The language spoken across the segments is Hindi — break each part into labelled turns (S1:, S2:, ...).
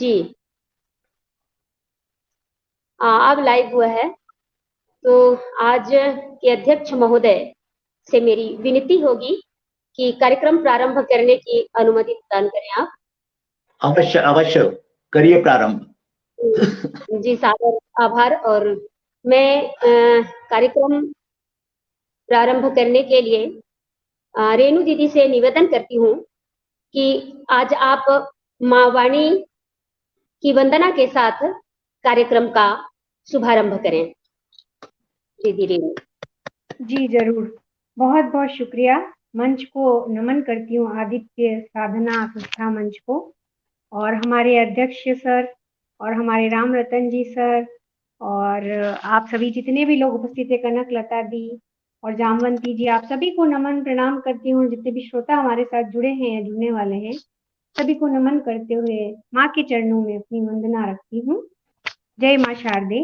S1: जी। अब लाइव हुआ है। तो आज के अध्यक्ष महोदय से मेरी विनती होगी कि कार्यक्रम प्रारंभ करने की अनुमति प्रदान करें आप।
S2: अवश्य अवश्य, करिए प्रारंभ।
S1: जी, सादर आभार। और मैं कार्यक्रम प्रारंभ करने के लिए रेणु दीदी से निवेदन करती हूँ कि आज आप माँ वाणी की वंदना के साथ कार्यक्रम का शुभारंभ करें। दीदी रेणु।
S3: जी जरूर, बहुत बहुत शुक्रिया। मंच को नमन करती हूँ, आदित्य साधना संस्था मंच को, और हमारे अध्यक्ष सर और हमारे राम रतन जी सर और आप सभी जितने भी लोग उपस्थित है, कनक लता दी और जामवंती जी, आप सभी को नमन प्रणाम करती हूँ। जितने भी श्रोता हमारे साथ जुड़े हैं या जुड़ने वाले हैं, सभी को नमन करते हुए माँ के चरणों में अपनी वंदना रखती हूँ। जय माँ शारदे।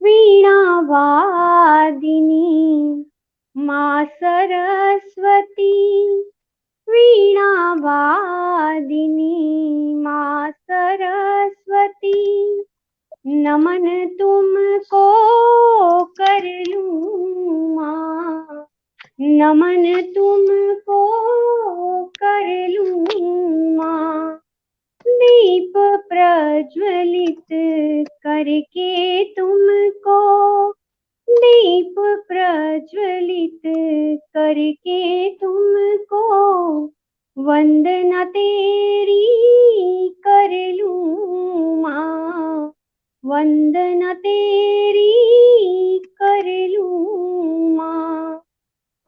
S3: वीणा वादिनी माँ सरस्वती, वीणा वादिनी माँ सरस्वती, नमन तुमको कर लूं माँ, नमन तुमको कर लूं माँ। दीप प्रज्वलित करके तुमको, दीप प्रज्वलित करके तुमको, वंदना तेरी कर लूं माँ, वंदना तेरी कर लूं माँ।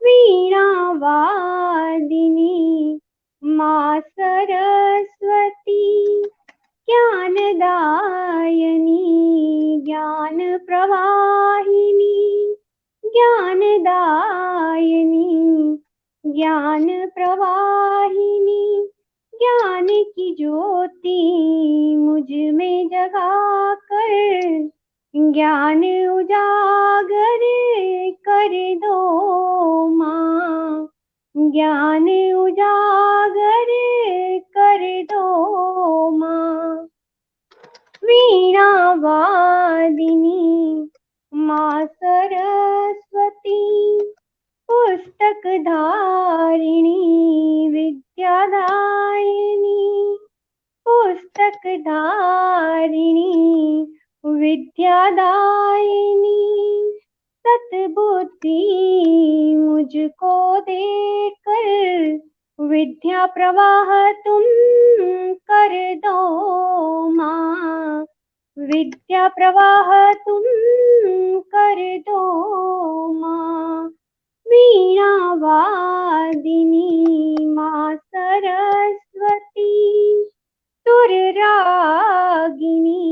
S3: वीणा वादिनी माँ सरस्वती, ज्ञानदायिनी ज्ञान प्रवाहिनी, ज्ञानदायिनी ज्ञान प्रवाहिनी, ज्ञान की ज्योति मुझ में जगा कर, ज्ञान उजागर कर दो माँ, ज्ञान उजागर कर दो माँ। वीणा वादिनी माँ सरस्वती, पुस्तक धारिणी विद्यादायिनी, पुस्तक धारिणी विद्यादायिनी, सतबुद्धि मुझको देकर, विद्या प्रवाह तुम कर दो माँ, विद्या प्रवाह तुम कर दो माँ। वीणा वादिनी माँ सरस्वती, सुर रागिनी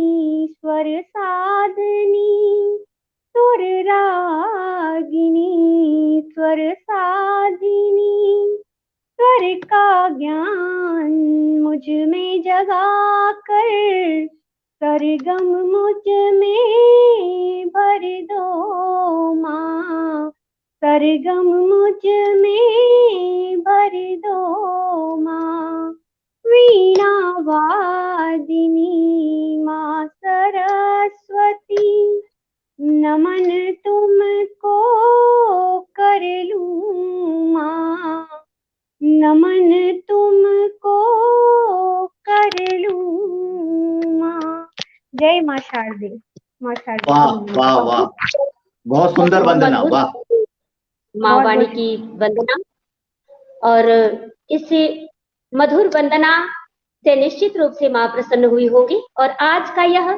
S3: स्वर साधनी, सुर रागिनी स्वर साधिनी, स्वर का ज्ञान मुझ में जगा कर, सरगम मुझ में भर दो माँ, सरगम मुझ में भर दो माँ। वीणा वादिनी माँ सरस्वती, नमन तुमको कर लूं माँ, नमन तुमको कर लूं माँ। जय माँ शारदे। माँ शारदे।
S2: वाह वाह वाह, बहुत सुंदर वंदना। वाह,
S1: माँ वाणी की वंदना, और इस मधुर वंदना से निश्चित रूप से माँ प्रसन्न हुई होगी, और आज का यह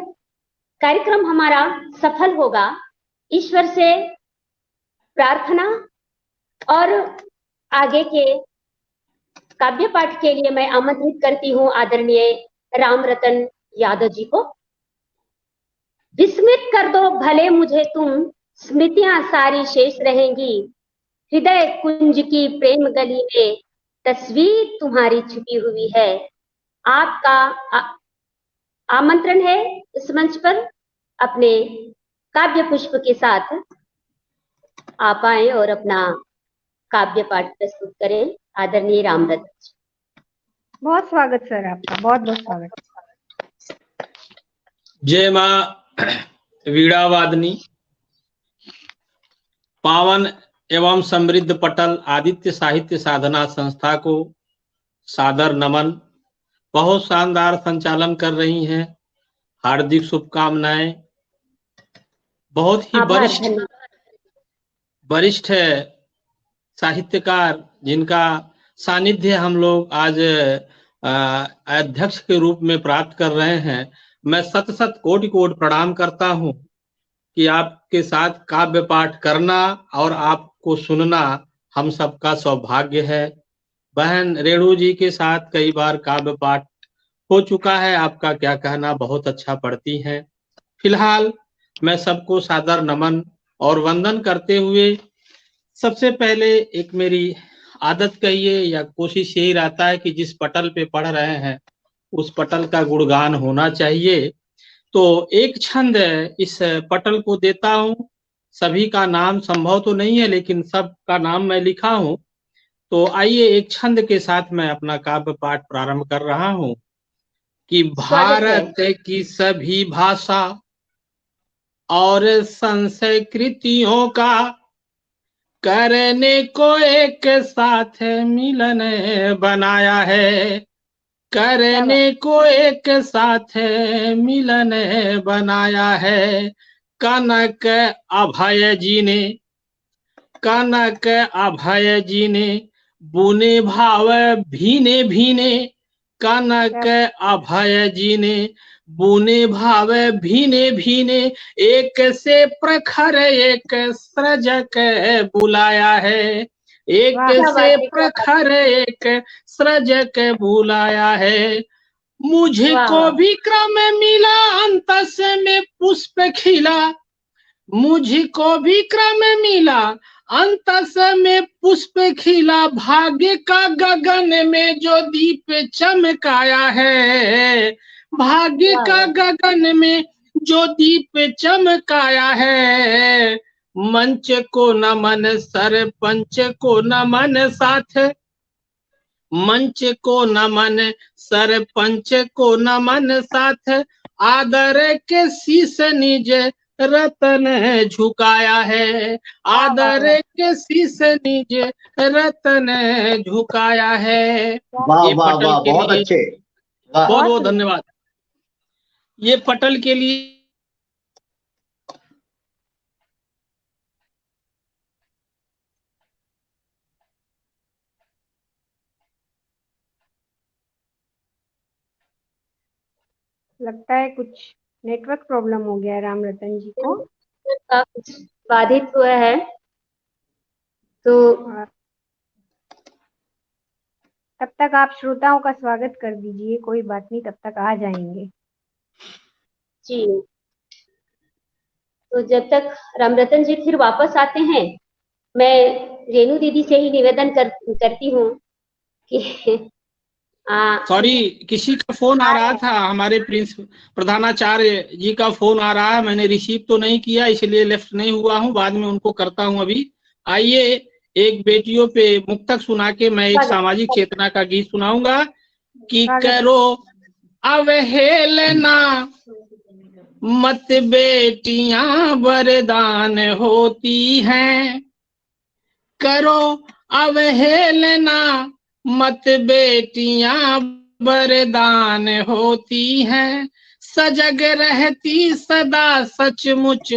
S1: कार्यक्रम हमारा सफल होगा। ईश्वर से प्रार्थना और आगे के काव्य पाठ के लिए मैं आमंत्रित करती हूँ आदरणीय राम रतन यादव जी को। विस्मित कर दो भले मुझे तुम, स्मृतियां सारी शेष रहेंगी, हृदय कुंज की प्रेम गली में तस्वीर तुम्हारी छुपी हुई है। आपका आमंत्रण है इस मंच पर, अपने काव्य पुष्प के साथ आप आए और अपना काव्य पाठ प्रस्तुत करें। आदरणीय राम रतन जी।
S3: बहुत स्वागत सर आपका, बहुत बहुत स्वागत।
S4: जय माँ वीणा वादनी। पावन एवं समृद्ध पटल आदित्य साहित्य साधना संस्था को सादर नमन। बहुत शानदार संचालन कर रही हैं, हार्दिक शुभकामनाएं। बहुत ही वरिष्ठ साहित्यकार जिनका सानिध्य हम लोग आज अध्यक्ष के रूप में प्राप्त कर रहे हैं। मैं सत सत कोटि कोटि प्रणाम करता हूं कि आपके साथ काव्य पाठ करना और आपको सुनना हम सबका सौभाग्य है। बहन रेणु जी के साथ कई बार काव्य पाठ हो चुका है। आपका क्या कहना, बहुत अच्छा पढ़ती हैं। फिलहाल मैं सबको सादर नमन और वंदन करते हुए सबसे पहले एक मेरी आदत कहिए या कोशिश यही रहता है कि जिस पटल पे पढ़ रहे हैं उस पटल का गुणगान होना चाहिए। तो एक छंद इस पटल को देता हूं। सभी का नाम संभव तो नहीं है, लेकिन सबका नाम मैं लिखा हूं। तो आइए एक छंद के साथ मैं अपना काव्य पाठ प्रारंभ कर रहा हूं कि भारत की सभी भाषा और संस्कृतियों का करने को एक साथ मिलन बनाया है। करने को एक साथ मिलन बनाया है। कनक अभय जी ने, कनक अभय जी ने बुने भाव भीने भीने। कनक अभय जी ने बुने भाव भीने भीने। एक से प्रखर एक सृजक बुलाया है। एक से प्रखर एक सृजक बुलाया है। मुझको भी क्रम मिला अंतस में पुष्प खिला। मुझको भी क्रम मिला अंतस में पुष्प खिला। भाग्य का गगन में जो दीप चमकाया है। भाग्य का गगन में जो दीप चमकाया है। मंच को नमन सरपंच को नमन साथ। मंच को नमन सरपंच को नमन साथ। आदर के शीश निज रतन झुकाया है। आदर के शीश निज रतन झुकाया है।
S2: वाह वाह वाह, बहुत अच्छे।
S4: बहुत बहुत धन्यवाद। ये पटल के लिए
S3: लगता है कुछ नेटवर्क प्रॉब्लम हो गया है राम रतन जी को,
S1: कुछ बाधित हुआ है। तो
S3: तब तक आप श्रोताओं का स्वागत कर दीजिए, कोई बात नहीं, तब तक आ जाएंगे
S1: जी। तो जब तक रामरतन जी फिर वापस आते हैं, मैं रेणु दीदी से ही निवेदन करती हूँ कि
S4: सॉरी, किसी का फोन आ रहा था। हमारे प्रधानाचार्य जी का फोन आ रहा है। मैंने रिसीव तो नहीं किया, इसलिए लेफ्ट नहीं हुआ हूँ। बाद में उनको करता हूँ। अभी आइए एक बेटियों पे मुक्तक सुना के मैं एक सामाजिक चेतना का गीत सुनाऊंगा कि करो अवहेलना मत बेटियां वरदान होती हैं। करो अवहेलना मत बेटियां वरदान होती हैं। सजग रहती सदा सचमुच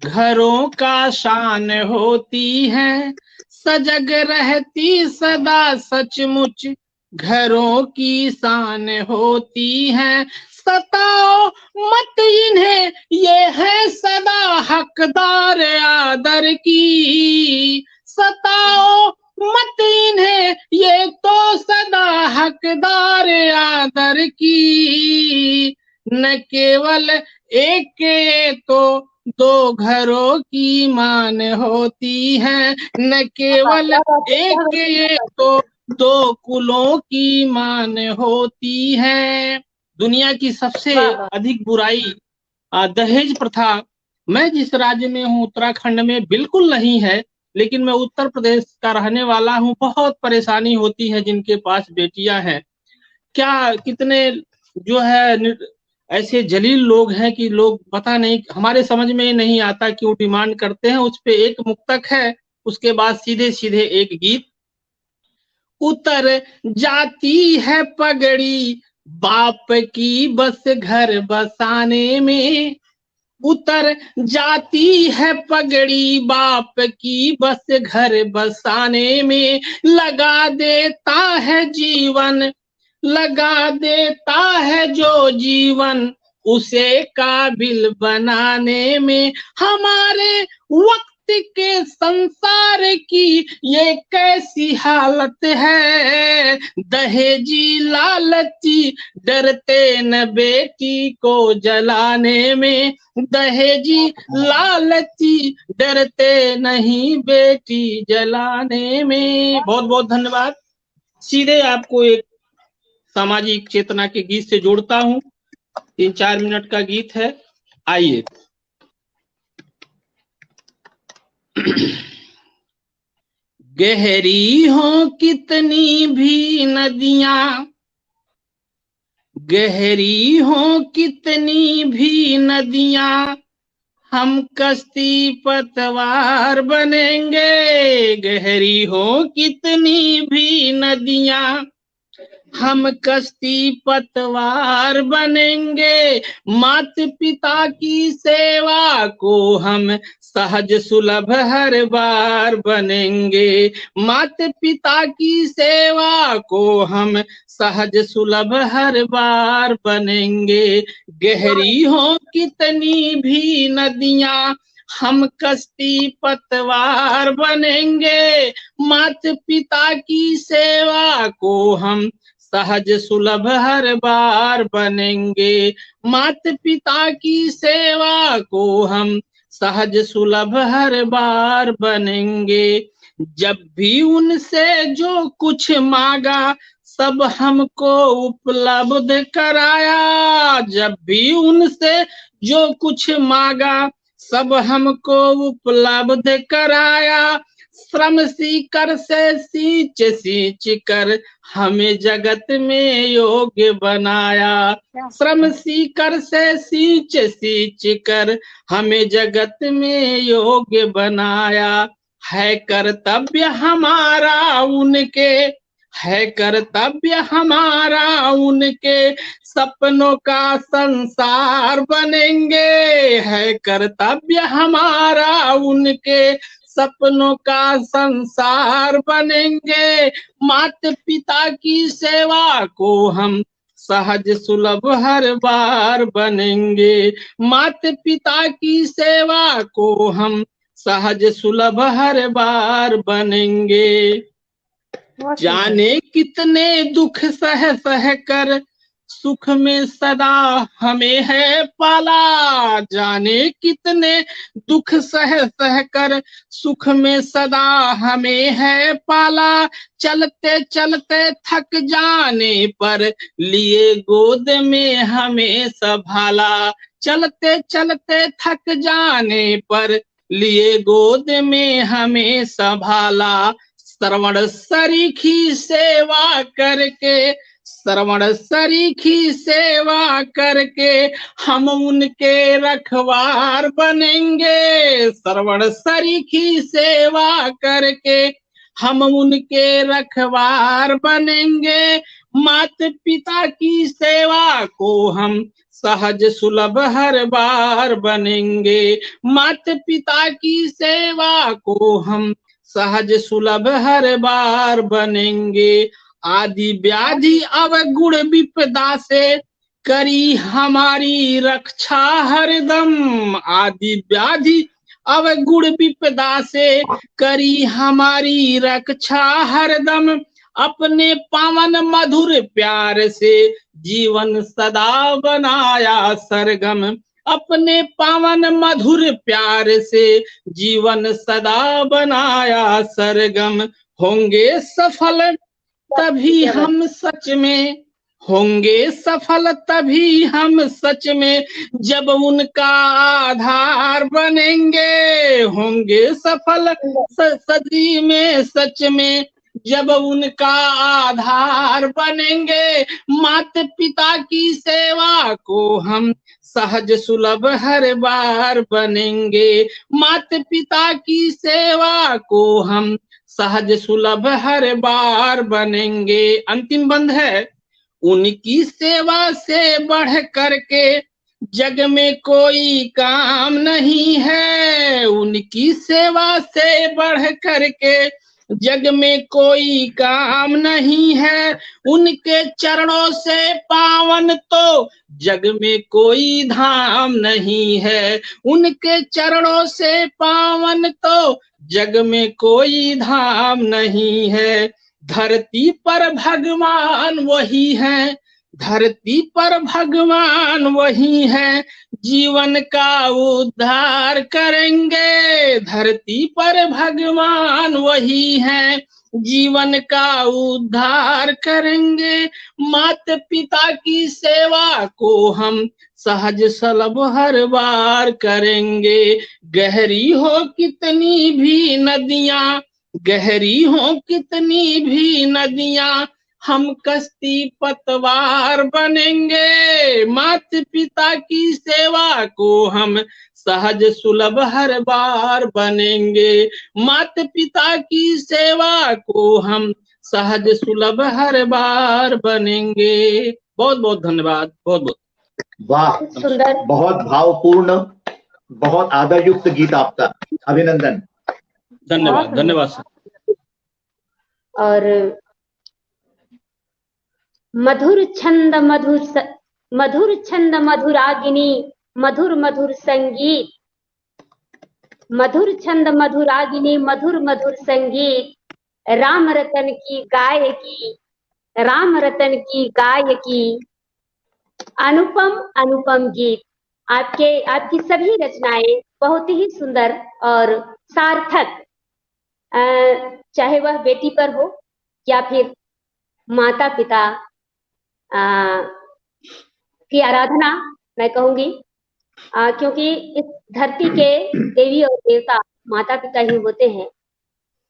S4: घरों का शान होती हैं। सजग रहती सदा सचमुच घरों की शान होती हैं। सताओ मत इन्हें, ये है सदा हकदार आदर की। सताओ मत इन्हें, ये तो सदा हकदार आदर की। न केवल एक तो दो घरों की मान होती है। न केवल एक ये तो दो कुलों की मान होती है। दुनिया की सबसे अधिक बुराई दहेज प्रथा। मैं जिस राज्य में हूँ उत्तराखंड में बिल्कुल नहीं है, लेकिन मैं उत्तर प्रदेश का रहने वाला हूँ। बहुत परेशानी होती है जिनके पास बेटियां हैं। क्या कितने जो है ऐसे जलील लोग हैं कि लोग पता नहीं, हमारे समझ में नहीं आता क्यों डिमांड करते हैं। उस पे एक मुक्तक है, उसके बाद सीधे सीधे एक गीत। उतर जाती है पगड़ी बाप की बस घर बसाने में, उतर जाती है पगड़ी बाप की बस घर बसाने में, लगा देता है जीवन, लगा देता है जो जीवन उसे काबिल बनाने में। हमारे वक्त के संसार की ये कैसी हालत है, दहेजी लालची डरते न बेटी को जलाने में, दहेजी लालची डरते नहीं बेटी जलाने में। बहुत बहुत धन्यवाद। सीधे आपको एक सामाजिक चेतना के गीत से जोड़ता हूं। 3-4 मिनट का गीत है, आइए। गहरी हो कितनी भी नदियां, गहरी हो कितनी भी नदियां, हम कश्ती पतवार बनेंगे। गहरी हो कितनी भी नदियां, हम कश्ती पतवार बनेंगे। माता पिता की सेवा को हम सहज सुलभ हर बार बनेंगे। माता पिता की सेवा को हम सहज सुलभ हर बार बनेंगे। गहरी हो कितनी भी नदियां, हम कश्ती पतवार बनेंगे। माता पिता की सेवा को हम सहज सुलभ हर बार बनेंगे। माता पिता की सेवा को हम सहज सुलभ हर बार बनेंगे। जब भी उनसे जो कुछ मांगा सब हमको उपलब्ध कराया। जब भी उनसे जो कुछ मांगा सब हमको उपलब्ध कराया। श्रम सीकर से सींच सींच कर हमें जगत में योग्य बनाया। श्रम सीकर से सींच सींच कर हमें जगत में योग्य बनाया। है कर्तव्य हमारा उनके, है कर्तव्य हमारा उनके, सपनों का संसार बनेंगे। है कर्तव्य हमारा उनके, सपनों का संसार बनेंगे। माता पिता की सेवा को हम सहज सुलभ हर बार बनेंगे। माता पिता की सेवा को हम सहज सुलभ हर बार बनेंगे। जाने कितने दुख सह सह कर सुख में सदा हमें है पाला। जाने कितने दुख सह सह कर सुख में सदा हमें है पाला। चलते चलते थक जाने पर लिए गोद में हमें संभाला। चलते चलते थक जाने पर लिए गोद में हमें संभाला। श्रवण सरीखी सेवा करके, श्रवण सरीखी सेवा करके हम उनके रखवार बनेंगे। श्रवण सरीखी सेवा करके हम उनके रखवार बनेंगे। माता पिता की सेवा को हम सहज सुलभ हर बार बनेंगे। माता पिता की सेवा को हम सहज सुलभ हर बार बनेंगे। आदि व्याधि अवगुण विपदा से करी हमारी रक्षा हरदम। आदि व्याधि अवगुण विपदा से करी हमारी रक्षा हरदम। अपने पावन मधुर प्यार से जीवन सदा बनाया सरगम। अपने पावन मधुर प्यार से जीवन सदा बनाया सरगम। होंगे सफल तभी हम सच में, होंगे सफल तभी हम सच में जब उनका आधार बनेंगे। होंगे सफल सदी में सच में जब उनका आधार बनेंगे। माता पिता की सेवा को हम सहज सुलभ हर बार बनेंगे। माता पिता की सेवा को हम सहज सुलभ हर बार बनेंगे। अंतिम बंद है, उनकी सेवा से बढ़ करके जग में कोई काम नहीं है। उनकी सेवा से बढ़ करके जग में कोई काम नहीं है। उनके चरणों से पावन तो जग में कोई धाम नहीं है। उनके चरणों से पावन तो जग में कोई धाम नहीं है। धरती पर भगवान वही है, धरती पर भगवान वही है, जीवन का उद्धार करेंगे। धरती पर भगवान वही है, जीवन का उद्धार करेंगे। माता पिता की सेवा को हम सहज सुलभ हर बार करेंगे। गहरी हो कितनी भी नदियां, गहरी हो कितनी भी नदियां, हम कश्ती पतवार बनेंगे। माता पिता की सेवा को हम सहज सुलभ हर बार बनेंगे। माता पिता की सेवा को हम सहज सुलभ हर बार बनेंगे। बहुत बहुत धन्यवाद। बहुत बहुत
S2: वाह,
S1: सुंदर,
S2: बहुत भावपूर्ण, बहुत आदरयुक्त गीत आपका। अभिनंदन।
S4: धन्यवाद। धन्यवाद सर।
S1: और मधुर छंद मधुर छंद मधुरागिनी, मधुर मधुर संगीत, मधुर छंद मधुरागिनी, मधुर मधुर संगीत, राम रतन की गायकी, राम रतन की गायकी, अनुपम अनुपम गीत। आपकी सभी रचनाएं बहुत ही सुंदर और सार्थक, चाहे वह बेटी पर हो या फिर माता पिता की आराधना मैं कहूंगी, क्योंकि इस धरती के देवी और देवता माता पिता ही होते हैं।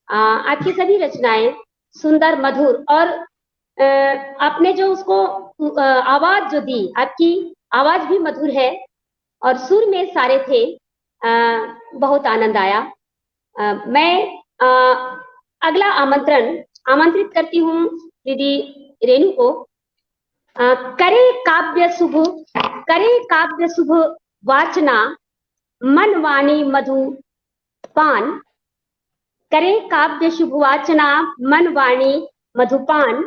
S1: आपकी सभी रचनाएं सुंदर, मधुर, और आपने जो उसको आवाज जो दी, आपकी आवाज भी मधुर है और सुर में सारे थे। बहुत आनंद आया। मैं अगला आमंत्रित करती हूँ दीदी रेणु को। करे काव्य शुभ वाचना, मन वाणी मधुपान। करे काव्य शुभ वाचना, मन वाणी मधुपान।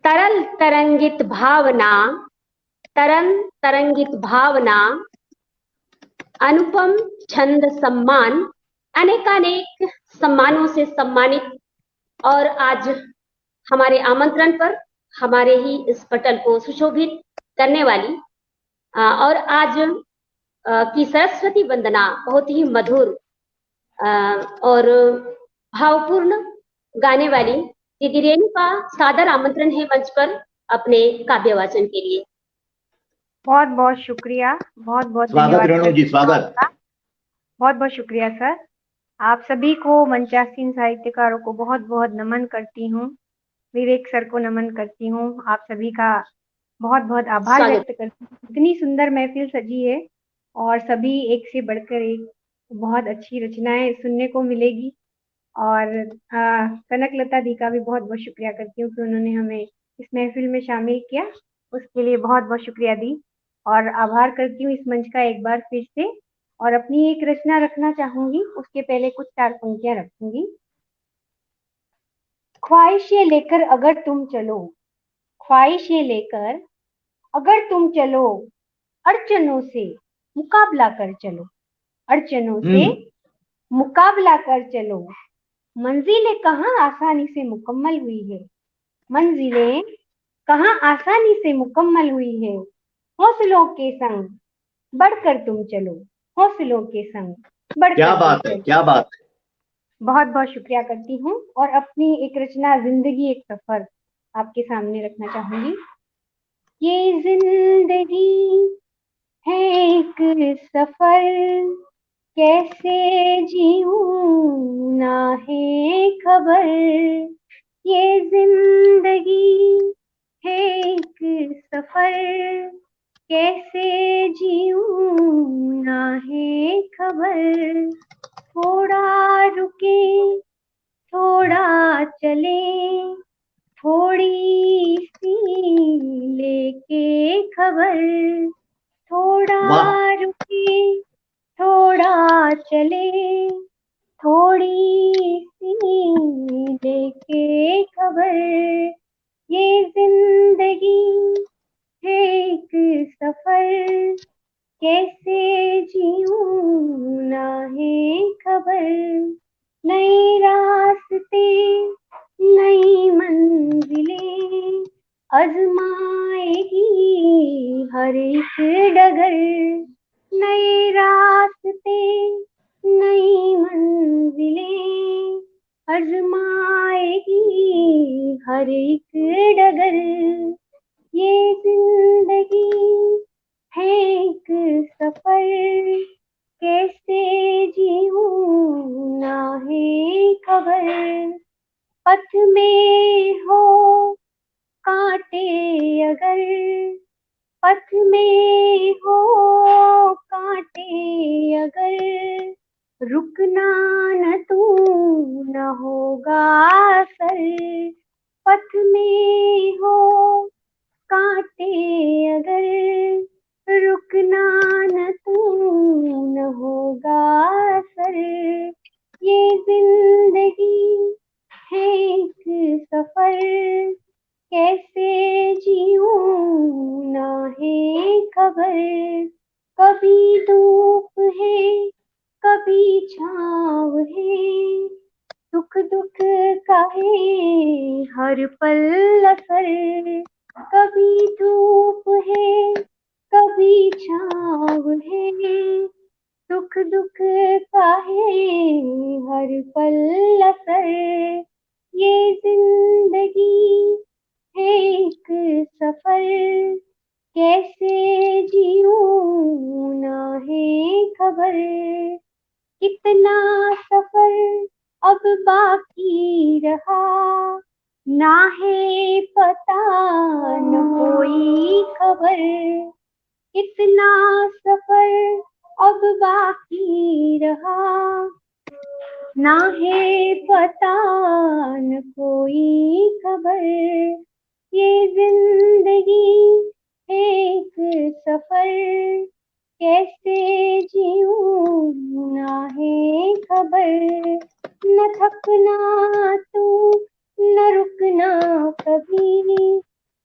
S1: तरल तरंगित भावना, अनुपम छंद सम्मान। अनेकानेक सम्मानों से सम्मानित, और आज हमारे आमंत्रण पर हमारे ही इस पटल को सुशोभित करने वाली और आज की सरस्वती वंदना बहुत ही मधुर और भावपूर्ण गाने वाली दीदी रेणु का सादर आमंत्रण है मंच पर अपने काव्य वाचन के लिए।
S3: बहुत बहुत शुक्रिया, बहुत बहुत
S2: स्वागत रेणु जी, स्वागत।
S3: बहुत बहुत शुक्रिया सर। आप सभी को, मंचासीन साहित्यकारों को बहुत बहुत नमन करती हूँ। विवेक सर को नमन करती हूँ। आप सभी का बहुत बहुत आभार व्यक्त करती हूँ। इतनी सुंदर महफिल सजी है और सभी एक से बढ़कर एक बहुत अच्छी रचनाएं सुनने को मिलेगी। और कनकलता दी का भी बहुत बहुत शुक्रिया करती हूँ कि उन्होंने हमें इस महफिल में शामिल किया, उसके लिए बहुत बहुत शुक्रिया दी। और आभार करती हूँ इस मंच का एक बार फिर से। और अपनी एक रचना रखना चाहूंगी, उसके पहले कुछ 4 पंक्तियां रखूंगी। ख्वाहिशें लेकर अगर तुम चलो, ख्वाहिशें लेकर अगर तुम चलो, अड़चनों से मुकाबला कर चलो, अड़चनों से मुकाबला कर चलो। मंजिलें कहाँ आसानी से मुकम्मल हुई है, मंजिलें कहाँ आसानी से मुकम्मल हुई है। हौसलों के संग बढ़कर तुम चलो, हौसलों के संग बढ़कर।
S2: क्या बात है, क्या बात है।
S3: बहुत बहुत शुक्रिया करती हूँ। और अपनी एक रचना जिंदगी एक सफर आपके सामने रखना चाहूंगी। ये जिंदगी है एक सफर, कैसे जीऊं ना है खबर, ये जिंदगी है एक सफर, कैसे जीऊं ना है खबर, थोड़ा रुके थोड़ा चले, थोड़ी सी लेके खबर, थोड़ा
S2: वाह
S3: रुके थोड़ा चले, थोड़ी सी लेके खबर, ये जिंदगी है एक सफर, कैसे जीऊं ना है खबर, नए रास्ते नई मंजिलें आजमाएगी हर एक डगर, नए रास्ते नई मंजिलें आजमाएगी हर एक डगर, ये जिंदगी है एक सफर, कैसे जीऊं ना है खबर, पथ में हो कांटे अगर, पथ में हो कांटे अगर, रुकना न तू न होगा असर, पथ में हो कांटे अगर, रुकना न तू न होगा असर, ये जिंदगी है एक सफर, कैसे जीऊं ना है खबर, कभी धूप है कभी छाँव है, सुख दुख का है हर पल असर, कभी धूप है कभी छाँव है, सुख दुख का है हर पल असर, ये जिंदगी है एक सफर, कैसे जीऊं ना है खबर, कितना सफर अब बाकी रहा ना है पता न कोई खबर, कितना सफर अब बाकी रहा ना है पता न कोई खबर, ये जिंदगी एक सफर, कैसे जीऊं ना है खबर, न थकना तू न रुकना कभी,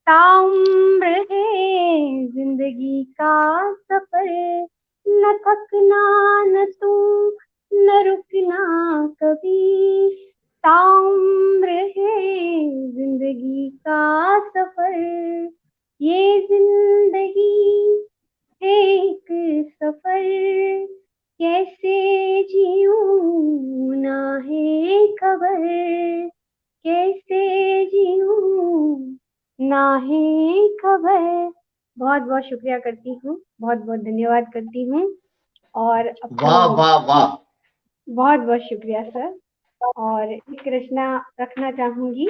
S3: ताउम्र है जिंदगी का सफर, न थकना न तू न रुकना कभी, ताउम्र है जिंदगी का सफर, ये जिंदगी है एक सफर, कैसे जीऊं ना है खबर, कैसे जीऊं ना है खबर। बहुत बहुत शुक्रिया करती हूँ, बहुत बहुत धन्यवाद करती हूँ, और
S2: वाह वाह वाह,
S3: बहुत बहुत शुक्रिया सर। और एक रचना रखना चाहूंगी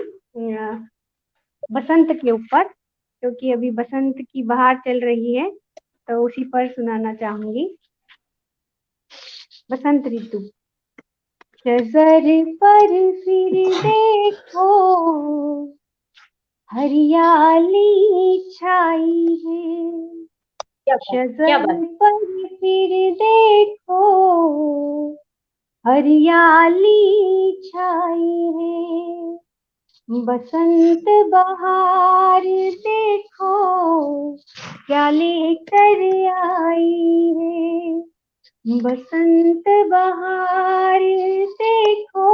S3: बसंत के ऊपर, क्योंकि अभी बसंत की बहार चल रही है, तो उसी पर सुनाना चाहूंगी। बसंत ऋतु। शजर पर फिर देखो हरियाली छाई है, शजर पर फिर देखो हरियाली छाई है, बसंत बहार देखो क्या लेकर आई है, बसंत बहार देखो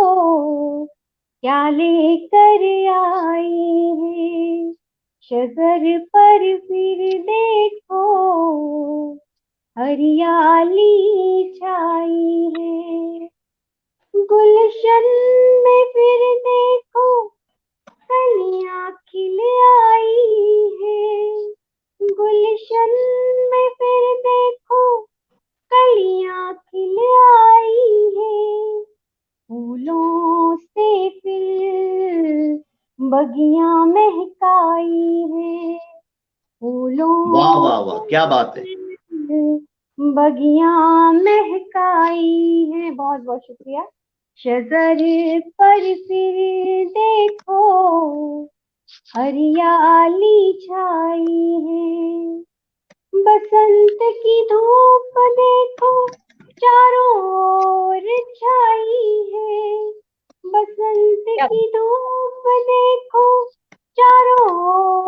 S3: क्या लेकर आई है, शजर पर फिर देखो हरियाली छाई है, गुलशन में फिर देखो कलियां खिल आई है, गुलशन में फिर देखो कलियां खिल बगियां महकाई है फूलों
S2: वाह वाह वाह, क्या बात है।
S3: बगियां महकाई है। बहुत बहुत शुक्रिया। शजर पर फिर देखो हरियाली छाई है, बसंत की धूप देखो चारों ओर छाई है, बसंत की धूप देखो चारों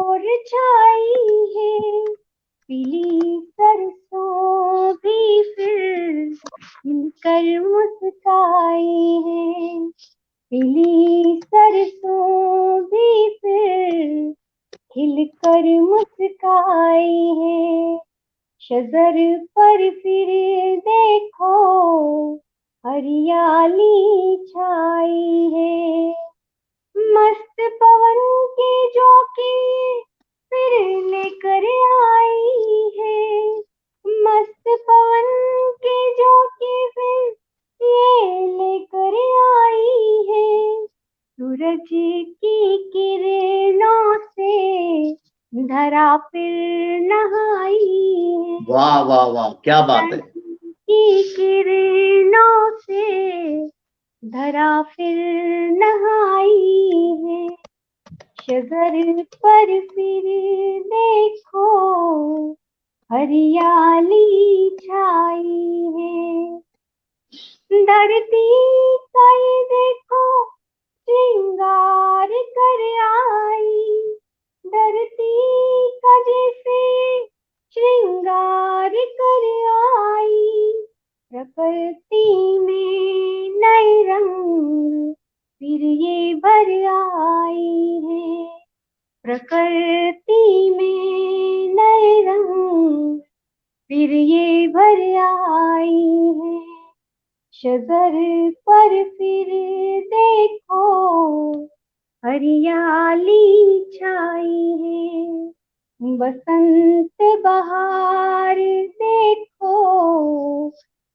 S3: ओर छाई है, पीली सरसों भी फिर खिलकर मुस्काई है, पीली सरसों भी फिर खिलकर मुस्काई है, शजर पर फिर देखो हरियाली छाई है, मस्त पवन के झोंके फिर लेकर आई है, मस्त पवन के झोंके फिर ये लेकर आई है, सूरज की किरणों से धरा फिर नहाई है,
S2: वाह वाह वाह, क्या बात है।
S3: की किरणों से धरा फिर नहाई है, शजर पर फिर देखो हरियाली छाई है, धरती का ये देखो श्रृंगार कर आई, धरती का जैसे श्रृंगार कर आई, प्रकृति में नए रंग फिर ये भर आई है, प्रकृति में नए रंग फिर ये भर आई है, शजर पर फिर देखो हरियाली छाई है, बसंत बहार देखो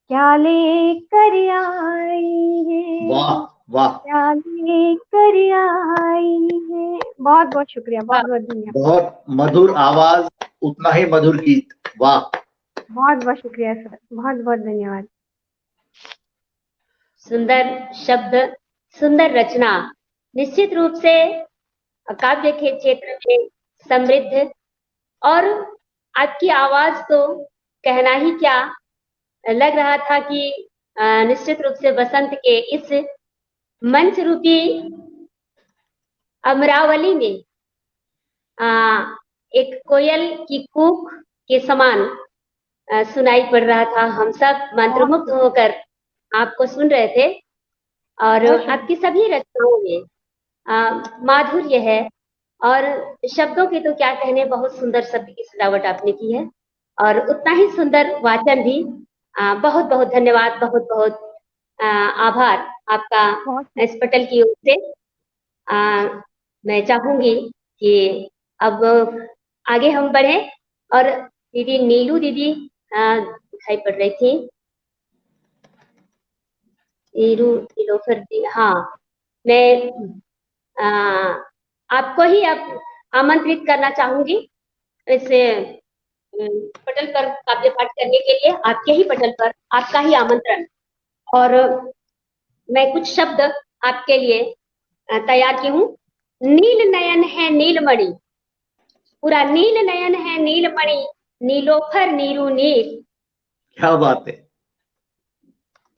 S3: क्या लेकर आई है,
S2: वाह वाह,
S3: क्या लेकर आई है। बहुत बहुत शुक्रिया, बहुत बहुत धन्यवाद।
S2: बहुत मधुर आवाज, उतना ही मधुर गीत। वाह,
S3: बहुत बहुत शुक्रिया सर, बहुत बहुत धन्यवाद।
S1: सुंदर शब्द, सुंदर रचना, निश्चित रूप से काव्य के क्षेत्र में समृद्ध, और आपकी आवाज तो कहना ही क्या, लग रहा था कि निश्चित रूप से बसंत के इस मंच रूपी अमरावली में एक कोयल की कूक के समान सुनाई पड़ रहा था। हम सब मंत्रमुग्ध होकर आपको सुन रहे थे, और आपकी सभी रचनाओं में माधुर्य है, और शब्दों के तो क्या कहने, बहुत सुंदर शब्द की सजावट आपने की है, और उतना ही सुंदर वाचन भी। बहुत बहुत धन्यवाद, बहुत बहुत आभार आपका इस पटल की ओर से। मैं चाहूंगी कि अब आगे हम बढ़े, और दीदी नीलू दीदी दिखाई पड़ रही थी, नीलू नीलोफर दी। हाँ, मैं आपको ही अब आमंत्रित करना चाहूंगी इस पटल पर काव्य पाठ करने के लिए। आपके ही पटल पर आपका ही आमंत्रण, और मैं कुछ शब्द आपके लिए तैयार की हूँ। नील नयन है नीलमणि, पूरा नील नयन है नीलमणि, नीलोफर नीरू नील।
S2: क्या बात है।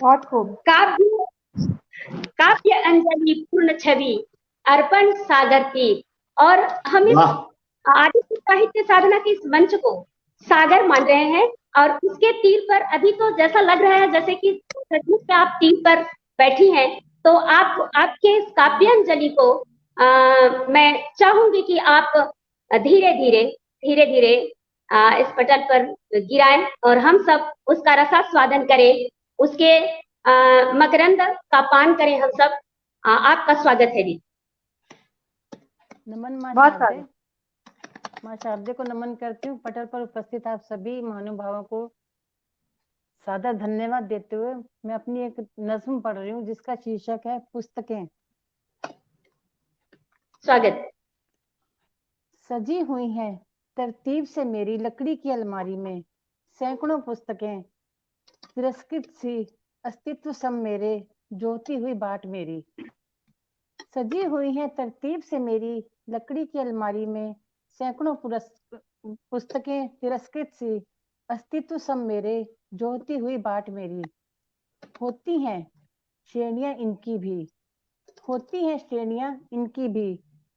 S3: बहुत खूब।
S1: काव्य काव्य अंजलि पूर्ण छवि, अर्पण सागर तीर। और हम इस आदित्य साहित्य साधना के इस मंच को सागर मान रहे हैं, और उसके तीर पर अभी तो जैसा लग रहा है जैसे कि सचमुच में आप तीर पर बैठी हैं। तो आपके इस काव्यांजलि को मैं चाहूंगी कि आप धीरे धीरे धीरे धीरे इस पटल पर गिराएं, और हम सब उसका रसास्वादन करें, उसके मकरंद का पान करें हम सब। आपका स्वागत है दी।
S5: नमन माँ शारदे को नमन करती हूँ। पटल पर उपस्थित आप सभी महानुभावों को सादर धन्यवाद देते हुए मैं अपनी एक नज्म पढ़ रही हूँ जिसका शीर्षक है पुस्तकें।
S1: स्वागत।
S5: सजी हुई हैं तरतीब से मेरी लकड़ी की अलमारी में सैकड़ों पुस्तकें, तिरस्कृत सी अस्तित्व सब मेरे, जोती हुई बाट मेरी। सजी हुई हैं तरतीब से मेरी लकड़ी की अलमारी में सैकड़ों पुस्तकें, तिरस्कृत सी अस्तित्व सब मेरे, जोती हुई बाट मेरी। होती हैं श्रेणियां इनकी भी, होती हैं श्रेणियां इनकी भी,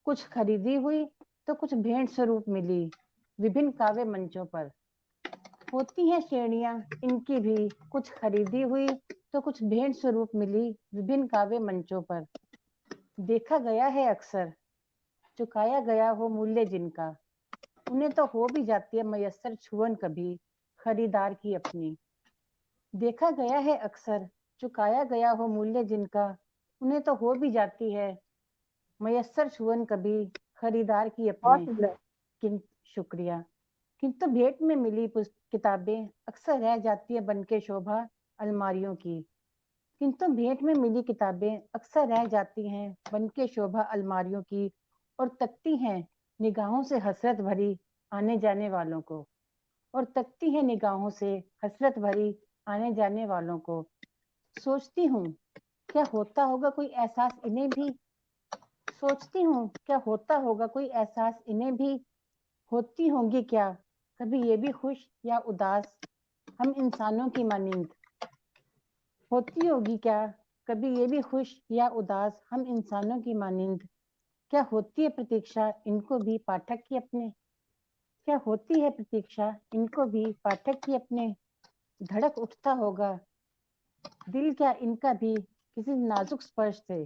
S5: कुछ खरीदी हुई तो कुछ भेंट स्वरूप मिली विभिन्न काव्य मंचों पर। होती हैं श्रेणियां इनकी भी, कुछ खरीदी हुई तो कुछ भेंट स्वरूप मिली विभिन्न काव्य मंचों पर। देखा गया है अक्सर, चुकाया गया हो मूल्य जिनका, उन्हें तो हो भी जाती है मयस्सर छुअन कभी खरीदार की अपनी। देखा गया है अक्सर, चुकाया गया हो मूल्य जिनका, उन्हें तो हो भी जाती है मयस्सर छुअन कभी खरीदार की अपने। शुक्रिया। किंतु भेंट में मिली किताबें अक्सर रह जाती है बनके शोभा अलमारियों की। किंतु भेंट में मिली किताबें अक्सर रह जाती हैं बनके शोभा अलमारियों की, और तकती हैं निगाहों से हसरत भरी आने जाने वालों को, और तकती हैं निगाहों से हसरत भरी आने जाने वालों को। सोचती हूँ क्या होता होगा कोई एहसास इन्हें भी, सोचती हूँ क्या होता होगा कोई एहसास इन्हें भी, होती होंगी क्या कभी ये भी खुश या उदास हम इंसानों की मानिंद। होती होगी क्या कभी ये भी खुश या उदास हम इंसानों की मानिंद। क्या होती है प्रतीक्षा इनको भी पाठक की अपने, क्या होती है प्रतीक्षा इनको भी पाठक की अपने। धड़क उठता होगा दिल क्या इनका भी किसी नाजुक स्पर्श से,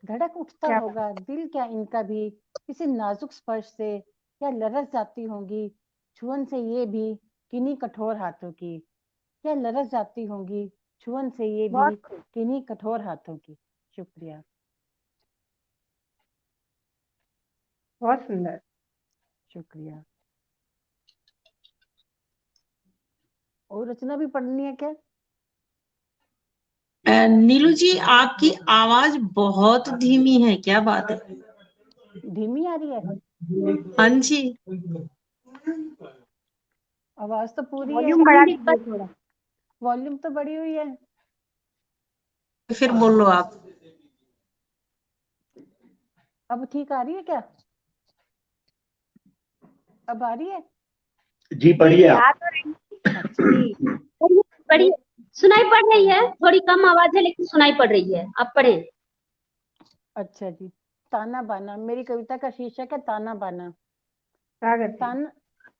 S5: धड़क उठता होगा दिल क्या इनका भी किसी नाजुक स्पर्श से। क्या लरस जाती होंगी छुअन से ये भी किन्हीं कठोर हाथों की, क्या लरस जाती होंगी छुअन से ये भी किन्हीं कठोर हाथों की। शुक्रिया।
S3: बहुत सुंदर।
S5: शुक्रिया। और रचना भी पढ़नी है क्या?
S6: नीलू जी आपकी आवाज बहुत धीमी है, क्या बात है?
S5: धीमी आ रही है?
S6: हाँ जी,
S5: आवाज तो पूरी है।
S3: वॉल्यूम बढ़ा दीजिए थोड़ा।
S5: वॉल्यूम तो बढ़ी हुई है।
S6: फिर बोलो आप।
S5: अब ठीक आ रही है क्या? अब आ रही है?
S2: जी पढ़िए आप।
S3: आ तो रही है।
S1: पढ़िए, सुनाई पड़ रही है, थोड़ी कम आवाज है लेकिन सुनाई पड़ रही है, आप पढ़ें।
S5: अच्छा जी। ताना बाना, मेरी कविता का शीर्षक है ताना बाना।
S3: स्वागत है।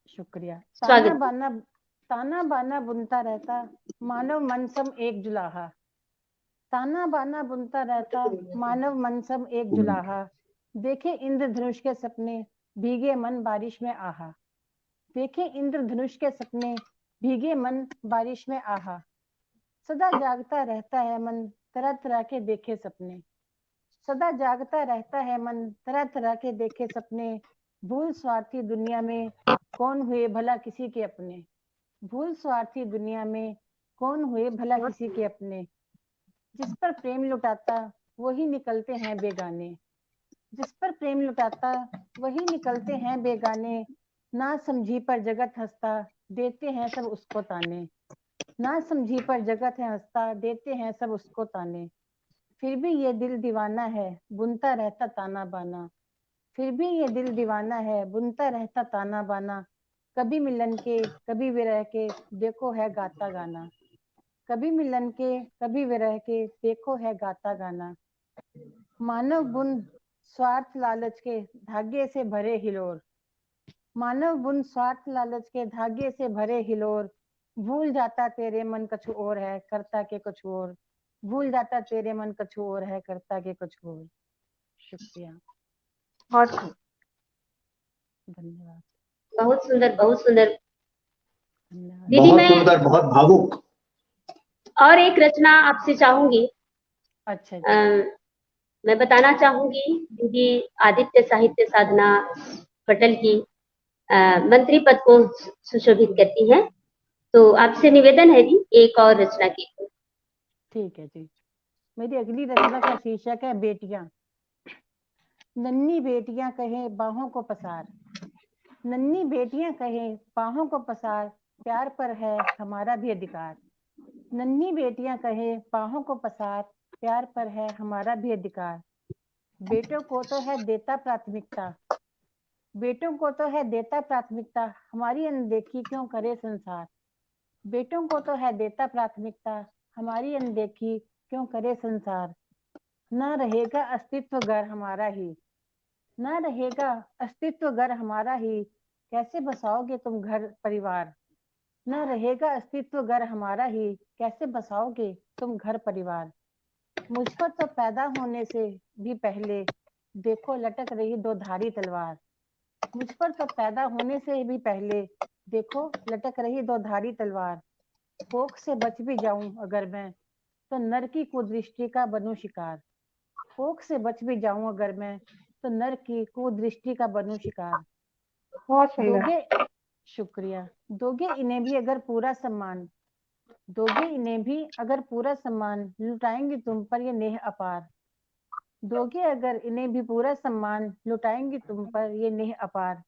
S5: शुक्रिया।
S1: स्वागत।
S5: ताना बाना बुनता रहता मानव मन सम एक जुलाहा, ताना बाना बुनता रहता मानव मन सम एक जुलाहा। देखे इंद्रधनुष के सपने भीगे मन बारिश में आहा, देखे इंद्रधनुष के सपने भीगे मन बारिश में आहा। सदा जागता रहता है मन तरह तरह के देखे सपने, सदा जागता रहता है मन तरह तरह के देखे सपने। भूल स्वार्थी दुनिया में कौन हुए भला किसी के अपने, भूल स्वार्थी दुनिया में कौन हुए भला किसी के अपने। जिस पर प्रेम लुटाता वही निकलते हैं बेगाने, जिस पर प्रेम लुटाता वही निकलते हैं बेगाने। ना समझी पर जगत हंसता देते हैं सब उसको ताने, ना समझी पर जगत है हंसता देते हैं सब उसको ताने। फिर भी ये दिल दीवाना है बुनता रहता ताना बाना, फिर भी ये दिल दीवाना है बुनता रहता ताना बाना। कभी मिलन के कभी विरह के देखो है गाता गाना, कभी मिलन के कभी विरह के देखो है गाता गाना। मानव बुन स्वार्थ लालच के धागे से भरे हिलोर, मानव बुन स्वार्थ लालच के धागे से भरे हिलोर। भूल जाता तेरे मन कछु और है करता के कुछ और, भूल जाता तेरे मन कछु और है करता के कुछ और। शुक्रिया।
S3: बहुत खूब।
S5: धन्यवाद।
S1: बहुत सुंदर, बहुत सुंदर।
S5: धन्यवाद।
S1: दीदी
S2: बहुत
S1: मैं
S2: सुंदर, बहुत भावुक।
S1: और एक रचना आपसे चाहूंगी।
S5: अच्छा जी।
S1: मैं बताना चाहूंगी दीदी आदित्य साहित्य साधना पटल की मंत्री पद को सुशोभित करती हैं, तो आपसे निवेदन है दी एक और रचना की।
S5: ठीक है जी। मेरी अगली रचना का शीर्षक है बेटियां। नन्ही बेटियां कहें बाहों को पसार, नन्ही बेटियां कहें बाहों को पसार, प्यार पर है हमारा भी अधिकार। नन्ही बेटियां कहें बाहों को पसार, प्यार पर है हमारा भी अधिकार। बेटों को तो है देता प्राथमिकता, बेटों को तो है देता प्राथमिकता, हमारी अनदेखी क्यों करे संसार। बेटों को तो है देता प्राथमिकता, हमारी अनदेखी क्यों करे संसार। न रहेगा अस्तित्व घर हमारा ही, न रहेगा अस्तित्व घर हमारा ही, कैसे बसाओगे तुम घर परिवार। न रहेगा अस्तित्व घर हमारा ही, कैसे बसाओगे तुम घर परिवार। मुझ पर तो पैदा होने से भी पहले देखो लटक रही दो धारी तलवार। मुझ पर तो पैदा होने से भी पहले देखो लटक रही दो धारी तलवार। कोख से बच भी जाऊं अगर मैं, तो नर की कुदृष्टि का बनूं शिकार। कोख से बच भी जाऊं अगर मैं, तो नर की कुदृष्टि का बनूं शिकार।
S3: बहुत सुंदर।
S5: दोगे, शुक्रिया। दोगे इन्हें भी अगर पूरा सम्मान, दोगे इन्हें भी अगर पूरा सम्मान, लुटाएंगे तुम पर ये नेह अपार। दोगे अगर इन्हें भी पूरा सम्मान, लुटाएंगे तुम पर ये नेह अपार।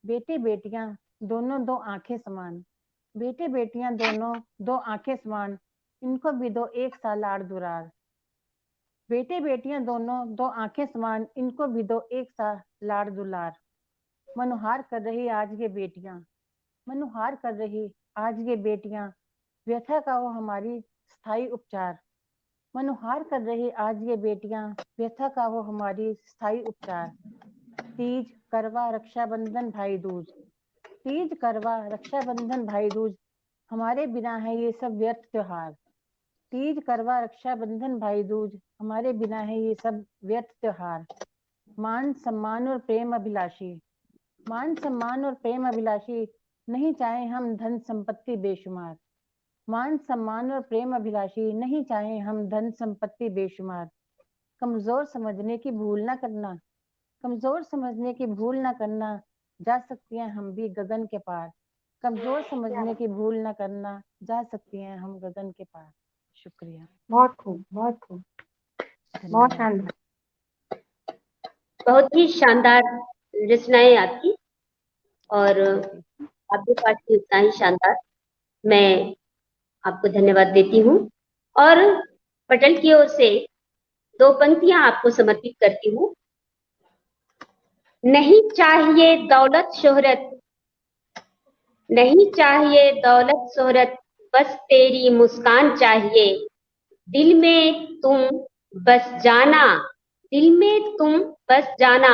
S5: बेटे बेटियां दोनों दो आंखें समान, बेटे बेटियां दोनों दो आंखें समान, इनको भी दो एक सा लाड़ दुरार। बेटे बेटियां दोनों दो आंखें समान, इनको भी दो एक सा लाड़ दुलार। मनोहार कर रही आज ये बेटियां, मनोहार कर रही आज ये बेटियां, व्यथा का हो हमारी स्थायी उपचार। मनोहार कर रही आज ये बेटियां, व्यथा का हो हमारी स्थायी उपचार। तीज करवा रक्षाबंधन भाई दूज, तीज करवा रक्षाबंधन भाई दूज, हमारे बिना है ये सब व्यर्थ त्योहार। तीज करवा रक्षाबंधन भाई दूज, हमारे बिना है ये सब व्यर्थ त्योहार। मान सम्मान और प्रेम अभिलाषी, मान सम्मान और प्रेम अभिलाषी, नहीं चाहे हम धन संपत्ति बेशुमार। मान सम्मान और प्रेम अभिलाषी, नहीं चाहे हम धन संपत्ति बेशुमार। कमजोर समझने की भूल ना करना, कमजोर समझने की भूल ना करना, जा सकती हैं हम भी गगन के पार। कमजोर समझने की भूल ना करना, जा सकती हैं हम गगन के पार। शुक्रिया।
S3: बहुत खूब, बहुत खूब, बहुत शानदार।
S1: बहुत ही शानदार रचनाएं आपकी, और आपके पास भी उतना ही शानदार। मैं आपको धन्यवाद देती हूँ और पटल की ओर से 2 पंक्तियां आपको समर्पित करती हूँ। नहीं चाहिए दौलत शोहरत, नहीं चाहिए दौलत शोहरत, बस तेरी मुस्कान चाहिए। दिल में तुम बस जाना, दिल में तुम बस जाना,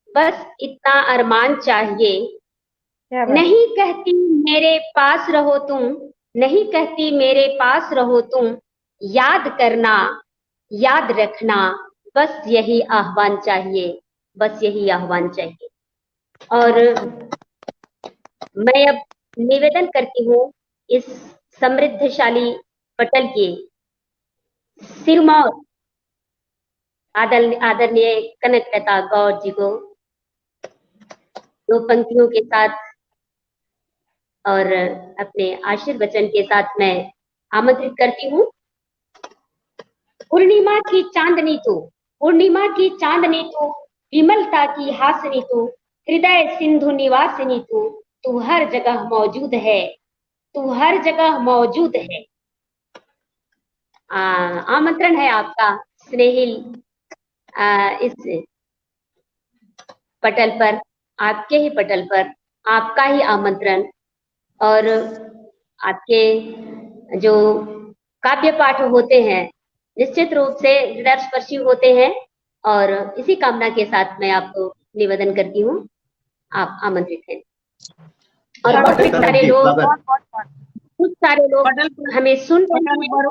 S1: बस इतना अरमान चाहिए। नहीं कहती मेरे पास रहो तुम, नहीं कहती मेरे पास रहो तुम, याद करना, याद रखना, बस यही आह्वान चाहिए, बस यही आह्वान चाहिए। और मैं अब निवेदन करती हूँ इस समृद्धशाली पटल के सिरमौर आदरणीय कनकलता गौर जी को 2 पंक्तियों के साथ और अपने आशीर्वचन के साथ मैं आमंत्रित करती हूँ। पूर्णिमा की चांदनी तू, पूर्णिमा की चांदनी तू, विमलता की हासिनी तू, हृदय सिंधु निवासिनी तू, तू हर जगह मौजूद है, तू हर जगह मौजूद है। आमंत्रण है आपका स्नेहिल इस पटल पर, आपके ही पटल पर आपका ही आमंत्रण, और आपके जो काव्य पाठ होते हैं निश्चित रूप से हृदयस्पर्शी होते हैं, और इसी कामना के साथ मैं आपको निवेदन करती हूँ, आप आमंत्रित हैं। और कुछ सारे लोग हमें सुन रहे हैं और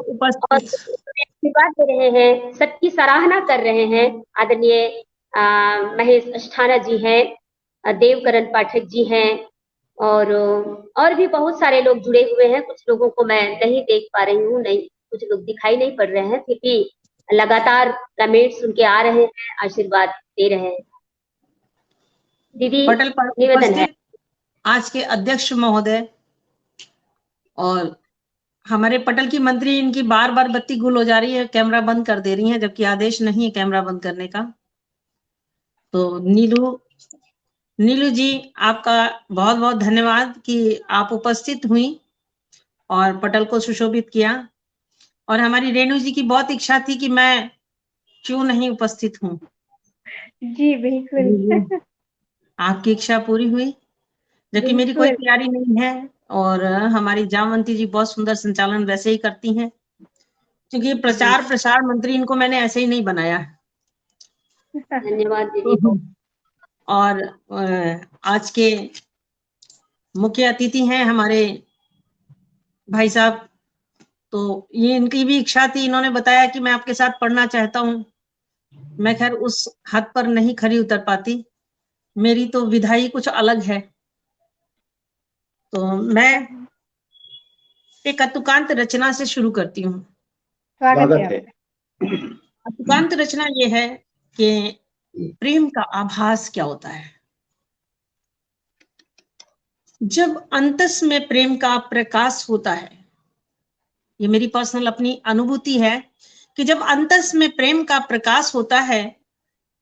S1: आशीर्वाद दे रहे हैं, सबकी सराहना कर रहे हैं। आदरणीय महेश अष्ठाना जी हैं, देवकरण पाठक जी हैं, और भी बहुत सारे लोग जुड़े हुए हैं। कुछ लोगों को मैं नहीं देख पा रही हूँ, नहीं, कुछ लोग दिखाई नहीं पड़ रहे हैं, क्योंकि लगातार कमेंट्स उनके आ रहे हैं, आशीर्वाद दे रहे हैं। दीदी,
S6: पटल पर
S1: निवेदन है।
S6: आज के अध्यक्ष महोदय और हमारे पटल की मंत्री, इनकी बार बार बत्ती गुल हो जा रही है, कैमरा बंद कर दे रही हैं, जबकि आदेश नहीं है कैमरा बंद करने का। तो नीलू जी, आपका बहुत बहुत धन्यवाद कि आप उपस्थित हुई और पटल को सुशोभित किया। और हमारी रेणु जी की बहुत इच्छा थी कि मैं क्यों नहीं उपस्थित हूँ।
S3: जी बिल्कुल।
S6: आपकी इच्छा पूरी हुई, जबकि मेरी कोई
S3: बिल्कुल।
S6: तैयारी नहीं है। और हमारी जामवंती जी बहुत सुंदर संचालन वैसे ही करती हैं, क्योंकि प्रचार प्रसार मंत्री इनको मैंने ऐसे ही नहीं बनाया।
S1: धन्यवाद दीदी।
S6: और आज के मुख्य अतिथि हैं हमारे भाई साहब। तो ये इनकी भी इच्छा थी, इन्होंने बताया कि मैं आपके साथ पढ़ना चाहता हूँ। मैं खैर उस हद पर नहीं खरी उतर पाती, मेरी तो विधा ही कुछ अलग है। तो मैं एक अतुकांत रचना से शुरू करती हूँ।
S3: स्वागत है।
S6: अतुकांत रचना ये है कि प्रेम का आभास क्या होता है। जब अंतस में प्रेम का प्रकाश होता है, ये मेरी पर्सनल अपनी अनुभूति है कि जब अंतस में प्रेम का प्रकाश होता है,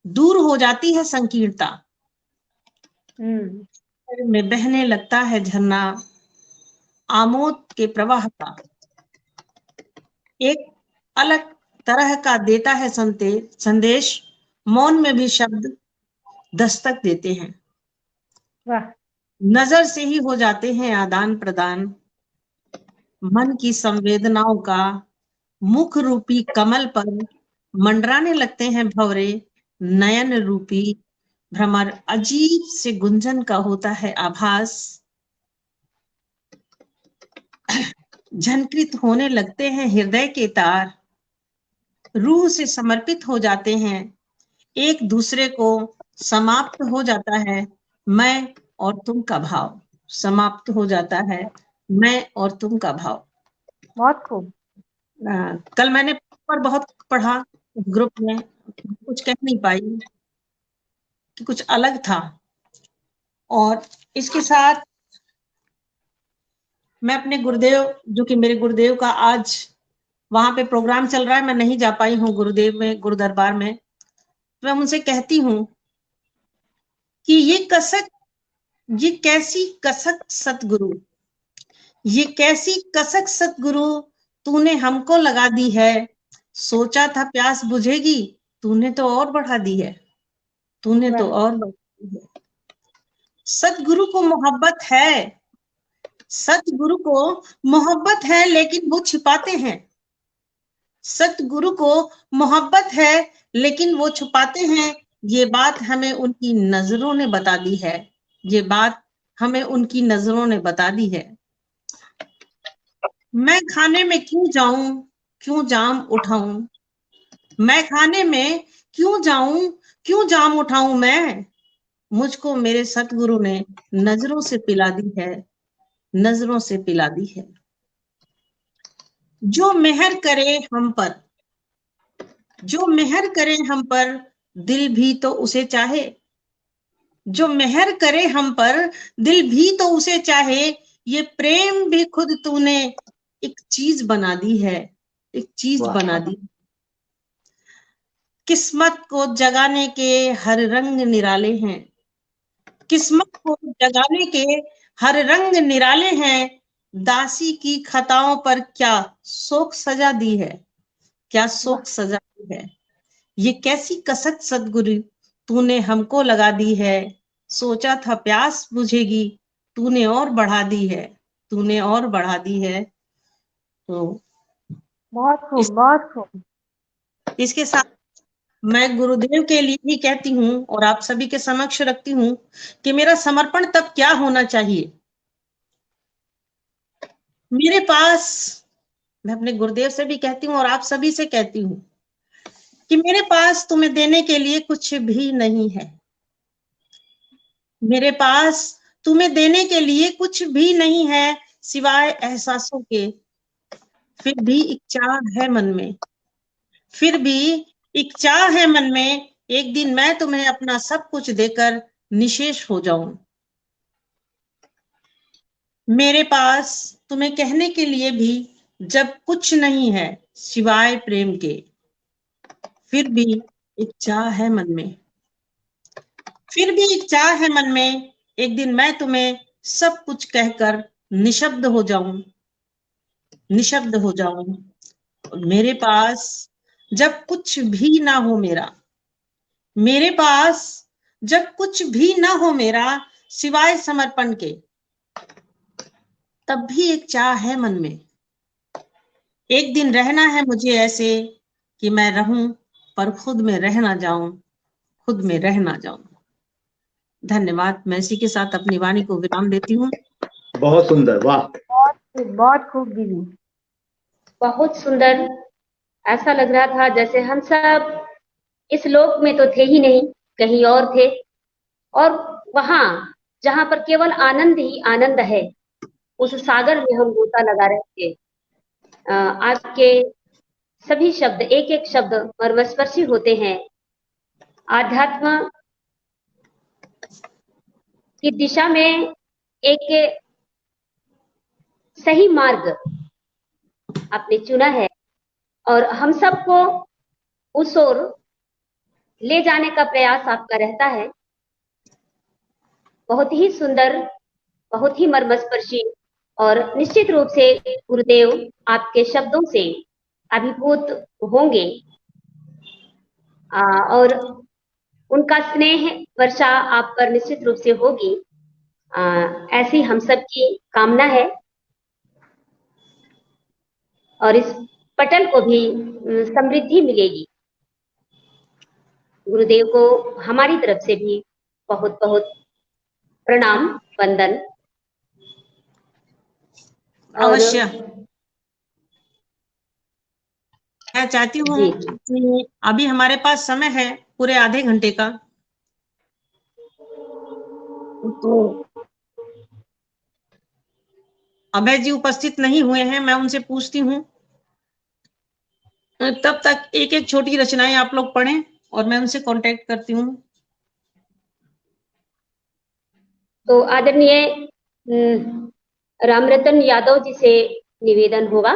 S6: दूर हो जाती है संकीर्णता, में बहने लगता है झरना आमोद के प्रवाह का, एक अलग तरह का देता है संदेश, मौन में भी शब्द दस्तक देते हैं।
S3: वाह।
S6: नजर से ही हो जाते हैं आदान प्रदान, मन की संवेदनाओं का मुख रूपी कमल पर मंडराने लगते हैं भंवरे, नयन रूपी भ्रमर अजीब से गुंजन का होता है आभास, झनकृत होने लगते हैं हृदय के तार, रूह से समर्पित हो जाते हैं, एक दूसरे को समाप्त हो जाता है मैं और तुम का भाव, समाप्त हो जाता है मैं और तुम का भाव।
S3: बहुत खूब।
S6: कल मैंने पर बहुत पढ़ा ग्रुप में, कुछ कह नहीं पाई कि कुछ अलग था। और इसके साथ मैं अपने गुरुदेव, जो कि मेरे गुरुदेव का आज वहां पे प्रोग्राम चल रहा है, मैं नहीं जा पाई हूँ गुरुदेव में, गुरु दरबार में, तो मैं उनसे कहती हूँ कि ये कैसी कसक सतगुरु, ये कैसी कसक सतगुरु तूने हमको लगा दी है, सोचा था प्यास बुझेगी तूने तो और बढ़ा दी है, तूने तो और बढ़ा दी है। सतगुरु को मोहब्बत है, सतगुरु को मोहब्बत है लेकिन वो छिपाते हैं, सतगुरु को मोहब्बत है लेकिन वो छुपाते हैं, ये बात हमें उनकी नजरों ने बता दी है, ये बात हमें उनकी नजरों ने बता दी है। मैं खाने में क्यों जाऊं, क्यों जाम उठाऊं, मैं खाने में क्यों जाऊं, क्यों जाम उठाऊं मैं, मुझको मेरे सतगुरु ने नजरों से पिला दी है, नजरों से पिला दी है। जो मेहर करे हम पर, जो मेहर करे हम पर दिल भी तो उसे चाहे, जो मेहर करे हम पर दिल भी तो उसे चाहे, ये प्रेम भी खुद तूने एक चीज बना दी है, एक चीज बना दी। किस्मत को जगाने के हर रंग निराले हैं, किस्मत को जगाने के हर रंग निराले हैं, दासी की खताओं पर क्या शोक सजा दी है, क्या शोक सजा दी है। ये कैसी कसक सतगुरु तूने हमको लगा दी है, सोचा था प्यास बुझेगी तूने और बढ़ा दी है, तूने और बढ़ा दी है। तो
S3: बहुत खूब, बहुत खूब।
S6: इसके साथ मैं गुरुदेव के लिए ही कहती हूँ और आप सभी के समक्ष रखती हूँ कि मेरा समर्पण तब क्या होना चाहिए। मेरे पास, मैं अपने गुरुदेव से भी कहती हूँ और आप सभी से कहती हूँ कि मेरे पास तुम्हें देने के लिए कुछ भी नहीं है, मेरे पास तुम्हें देने के लिए कुछ भी नहीं है सिवाय एहसासों के, फिर भी एक चाह है मन में, फिर भी एक चाह है मन में, एक दिन मैं तुम्हें अपना सब कुछ देकर निशेष हो जाऊं। मेरे पास तुम्हें कहने के लिए भी जब कुछ नहीं है सिवाय प्रेम के, फिर भी एक चाह है मन में, फिर भी एक चाह है मन में, एक दिन मैं तुम्हें सब कुछ कहकर निशब्द हो जाऊं, निशब्द हो जाऊं। मेरे पास जब कुछ भी ना हो मेरा, मेरे पास जब कुछ भी ना हो मेरा सिवाय समर्पण के, तब भी एक चाह है मन में। एक दिन रहना है मुझे ऐसे कि मैं रहूं पर खुद में रह ना जाऊं, खुद में रह ना जाऊं। धन्यवाद। मैं इसी के साथ अपनी वाणी को विराम देती हूँ।
S2: बहुत सुंदर, वाह।
S3: बहुत खूब दीदी।
S1: बहुत सुंदर। ऐसा लग रहा था जैसे हम सब इस लोक में तो थे ही नहीं, कहीं और थे, और वहां जहां पर केवल आनंद ही आनंद है, उस सागर में हम गोता लगा रहे थे। आपके सभी शब्द, एक एक शब्द मर्मस्पर्शी होते हैं। आध्यात्म की दिशा में एक सही मार्ग आपने चुना है और हम सबको उस ओर ले जाने का प्रयास आपका रहता है। बहुत ही सुंदर, बहुत ही मर्मस्पर्शी, और निश्चित रूप से गुरुदेव आपके शब्दों से अभिभूत होंगे और उनका स्नेह वर्षा आप पर निश्चित रूप से होगी। ऐसी हम सब की कामना है और इस पटल को भी समृद्धि मिलेगी। गुरुदेव को हमारी तरफ से भी बहुत बहुत प्रणाम, वंदन।
S6: अवश्य। मैं चाहती हूँ कि अभी हमारे पास समय है पूरे आधे घंटे का, तो अभय जी उपस्थित नहीं हुए हैं, मैं उनसे पूछती हूँ। तब तक एक एक छोटी रचनाएं आप लोग पढ़ें और मैं उनसे कांटेक्ट करती हूँ।
S1: तो आदरणीय रामरतन यादव जी से निवेदन होगा,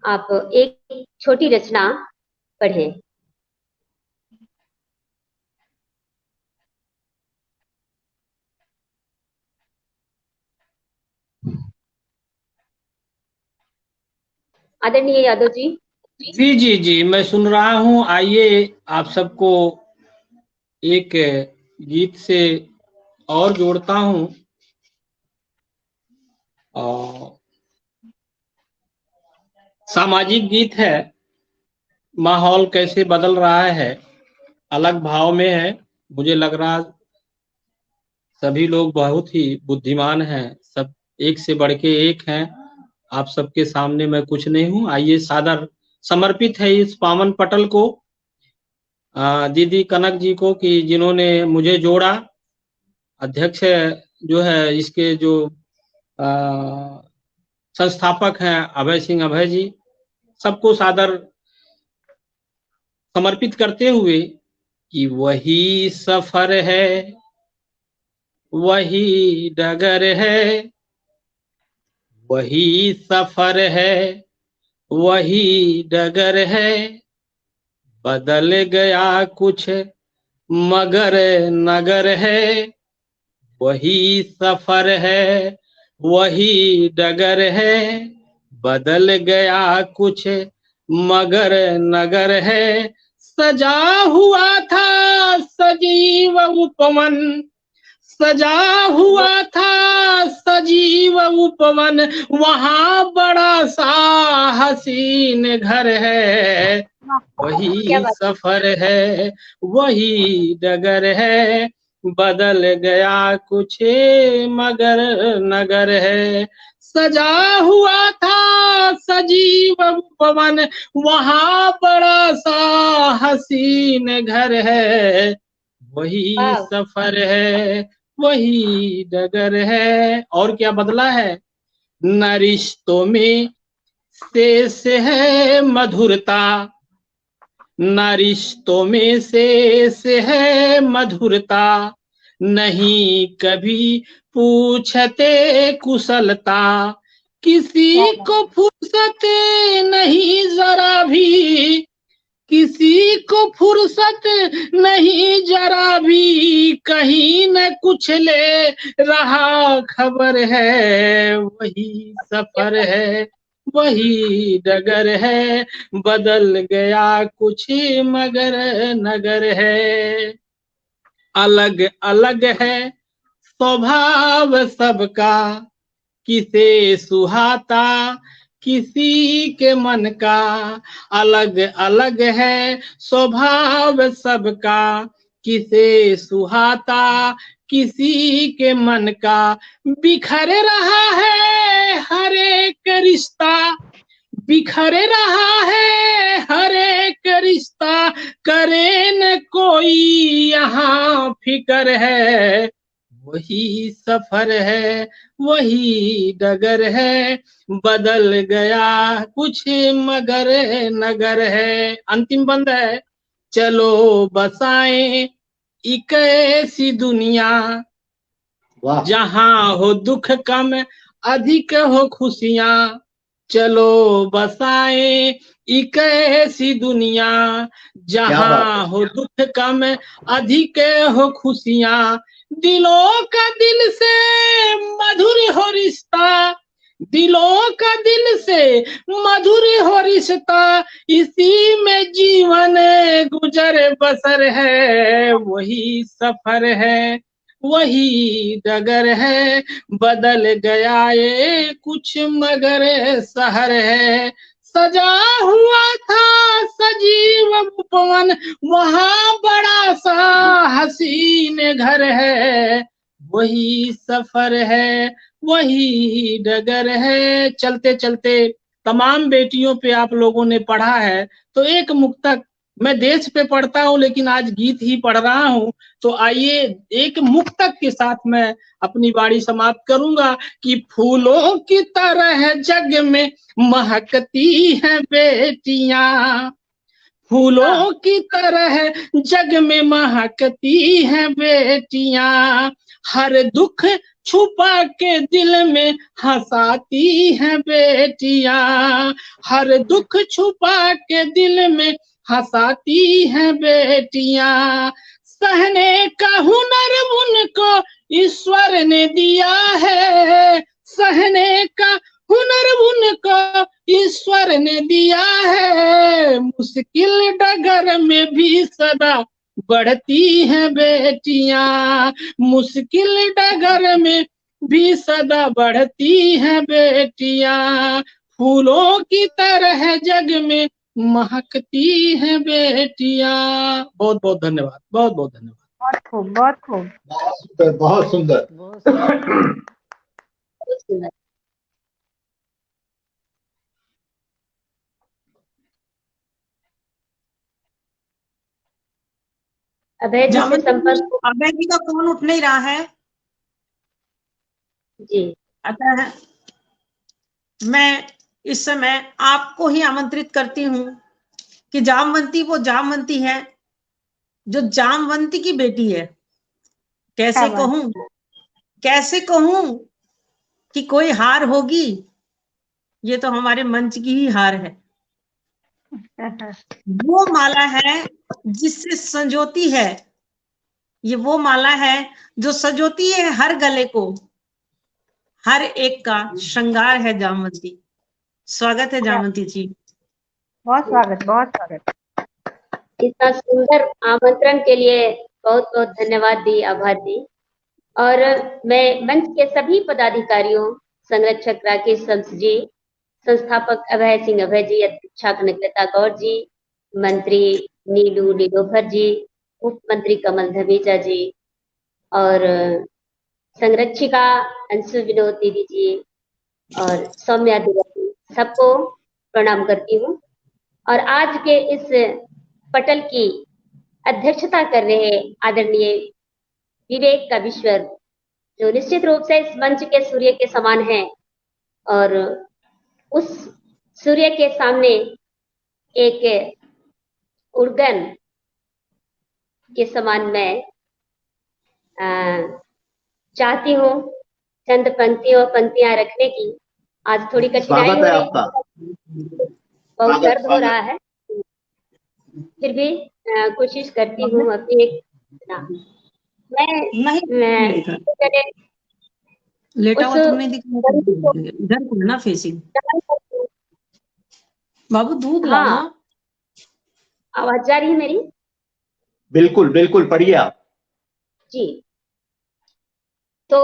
S1: आप एक छोटी रचना पढ़ें। आदरणीय यादव जी।
S4: जी जी जी, मैं सुन रहा हूँ। आइए आप सबको एक गीत से और जोड़ता हूँ। और सामाजिक गीत है। माहौल कैसे बदल रहा है, अलग भाव में है। मुझे लग रहा सभी लोग बहुत ही बुद्धिमान हैं, सब एक से बढ़ के एक हैं। आप सबके सामने मैं कुछ नहीं हूँ। आइए, सादर समर्पित है इस पावन पटल को दीदी कनक जी को, कि जिन्होंने मुझे जोड़ा। अध्यक्ष जो है इसके जो संस्थापक हैं अभय सिंह अभय जी, सबको सादर समर्पित करते हुए कि वही सफर है, वही डगर है, वही सफर है, वही डगर है, बदल गया कुछ मगर नगर है। वही सफर है, वही डगर है, बदल गया कुछ मगर नगर है। सजा हुआ था सजीव उपवन, सजा हुआ था सजीव उपवन, वहां बड़ा सा हसीन घर है। वही सफर है, वही डगर है, बदल गया कुछ मगर नगर है। सजा हुआ था सजीव उपवन, वहां बड़ा सा हसीन घर है। वही सफर है, वही डगर है। और क्या बदला है? न रिश्तों में शेष है मधुरता, न रिश्तों में शेष है मधुरता, नहीं कभी पूछते कुशलता, किसी को फुर्सत नहीं जरा भी, किसी को फुर्सत नहीं जरा भी, कहीं न कुछ ले रहा खबर है, वही सफर है वही डगर है, बदल गया कुछ मगर नगर है। अलग अलग है स्वभाव सबका, किसे सुहाता किसी के मन का, अलग अलग है स्वभाव सबका, किसे सुहाता किसी के मन का, बिखर रहा है हर एक रिश्ता, बिखर रहा है हर एक रिश्ता, करे न कोई यहाँ फिकर है, वही सफर है वही डगर है, बदल गया कुछ मगर नगर है। अंतिम बंद है, चलो बसाएं एक ऐसी दुनिया,
S2: वाह
S4: जहां हो दुख कम अधिक हो खुशियां, चलो बसाएं एक ऐसी दुनिया,
S2: क्या बात
S4: जहां
S2: है।
S4: हो दुख कम अधिक हो खुशियां, दिलों का दिल से मधुर हो रिश्ता, दिलों का दिल से मधुर हो रिश्ता, इसी में जीवन गुजर बसर है, वही सफर है वही डगर है, बदल गया ये कुछ मगर शहर है, सजा हुआ था सजीव उपवन, वहां बड़ा सा हसीन घर है, वही सफर है वही डगर है। चलते चलते तमाम बेटियों पे आप लोगों ने पढ़ा है, तो एक मुक्तक, मैं देश पे पढ़ता हूँ लेकिन आज गीत ही पढ़ रहा हूँ, तो आइए एक मुक्तक के साथ मैं अपनी वाणी समाप्त करूंगा कि फूलों की तरह जग में महकती हैं बेटियां, फूलों की तरह जग में महकती हैं बेटियां, हर दुख छुपा के दिल में हंसाती हैं बेटियां, हर दुख छुपा के दिल में हंसाती हैं बेटियां, सहने का हुनर उनको ईश्वर ने दिया है, सहने का हुनर उनको ईश्वर ने दिया है, मुश्किल डगर में भी सदा बढ़ती हैं बेटियां, मुश्किल डगर में भी सदा बढ़ती हैं बेटियां, फूलों की तरह जग में महकती हैं बेटियां। बहुत बहुत धन्यवाद, बहुत बहुत धन्यवाद।
S3: बहुत खूब, बहुत खूब।
S2: बहुत सुंदर बहुत सुंदर।
S5: बहुत सुंदर।
S1: बहुत सुंदर। अभय जी से
S6: जामन
S1: संपर्क।
S6: अभय जी का फोन उठ नहीं रहा है,
S1: जी
S6: अतः मैं इस समय आपको ही आमंत्रित करती हूँ कि जामवंती वो जामवंती है जो जामवंती की बेटी है। कैसे
S3: क्या बात।
S6: कहूं, कैसे कहूं कि कोई हार होगी, ये तो हमारे मंच की ही हार है। वो माला है जिससे संजोती है, ये वो माला है जो सजोती है हर गले को, हर एक का श्रृंगार है जामवंती। स्वागत है जामवंती जी।
S3: बहुत स्वागत, बहुत स्वागत।
S1: इतना सुंदर आमंत्रण के लिए बहुत बहुत धन्यवाद दी, आभार दी। और मैं मंच के सभी पदाधिकारियों, संरक्षक राकेश शम्स जी, संस्थापक अभय सिंह अभय जी, अध्यक्षा कनकलता कौर जी, मंत्री नीलू नीलोफर जी, उप मंत्री कमल धमीजा जी, और संरक्षिका अंशु विनोद दीदी जी और सौम्या दीदी, सबको प्रणाम करती हूँ। और आज के इस पटल की अध्यक्षता कर रहे आदरणीय विवेक का विश्वर, जो निश्चित रूप से इस मंच के सूर्य के समान है, और उस सूर्य के सामने एक उड़गन के समान मैं चाहती हूँ चंद पंक्तियां रखने की। आज थोड़ी कठिनाई
S2: स्वागत
S1: हो
S2: है
S1: रही
S2: आपका।
S1: है, बहुत दर्द हो रहा है। फिर भी कोशिश करती हूँ अपनी एक ना, मैं
S6: लेटा
S1: उस
S6: हुआ तुमने दिखा,
S1: बंदी को
S6: इधर को है ना फेसिंग। बाबू दूध लाओ
S1: हाँ,
S6: ना।
S1: आवाज जा रही है मेरी?
S2: बिल्कुल बिल्कुल, पढ़िए आप।
S1: जी। तो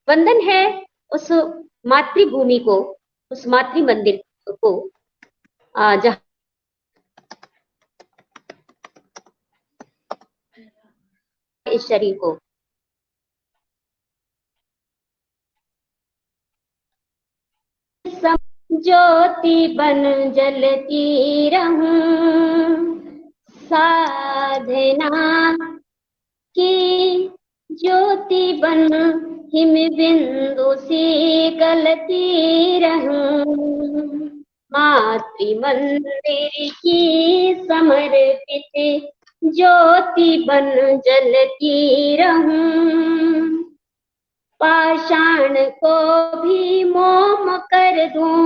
S1: वंदन है उस मातृभूमि को, उस मातृ मंदिर को, जहाँ इस शरीर को ज्योति बन जलती रहूं, साधना की ज्योति बन हिम बिंदु सी गलती रहूं, मातृ मंदिर की समर्पित ज्योति बन जलती रहूं, पाषाण को भी मोम कर दूं,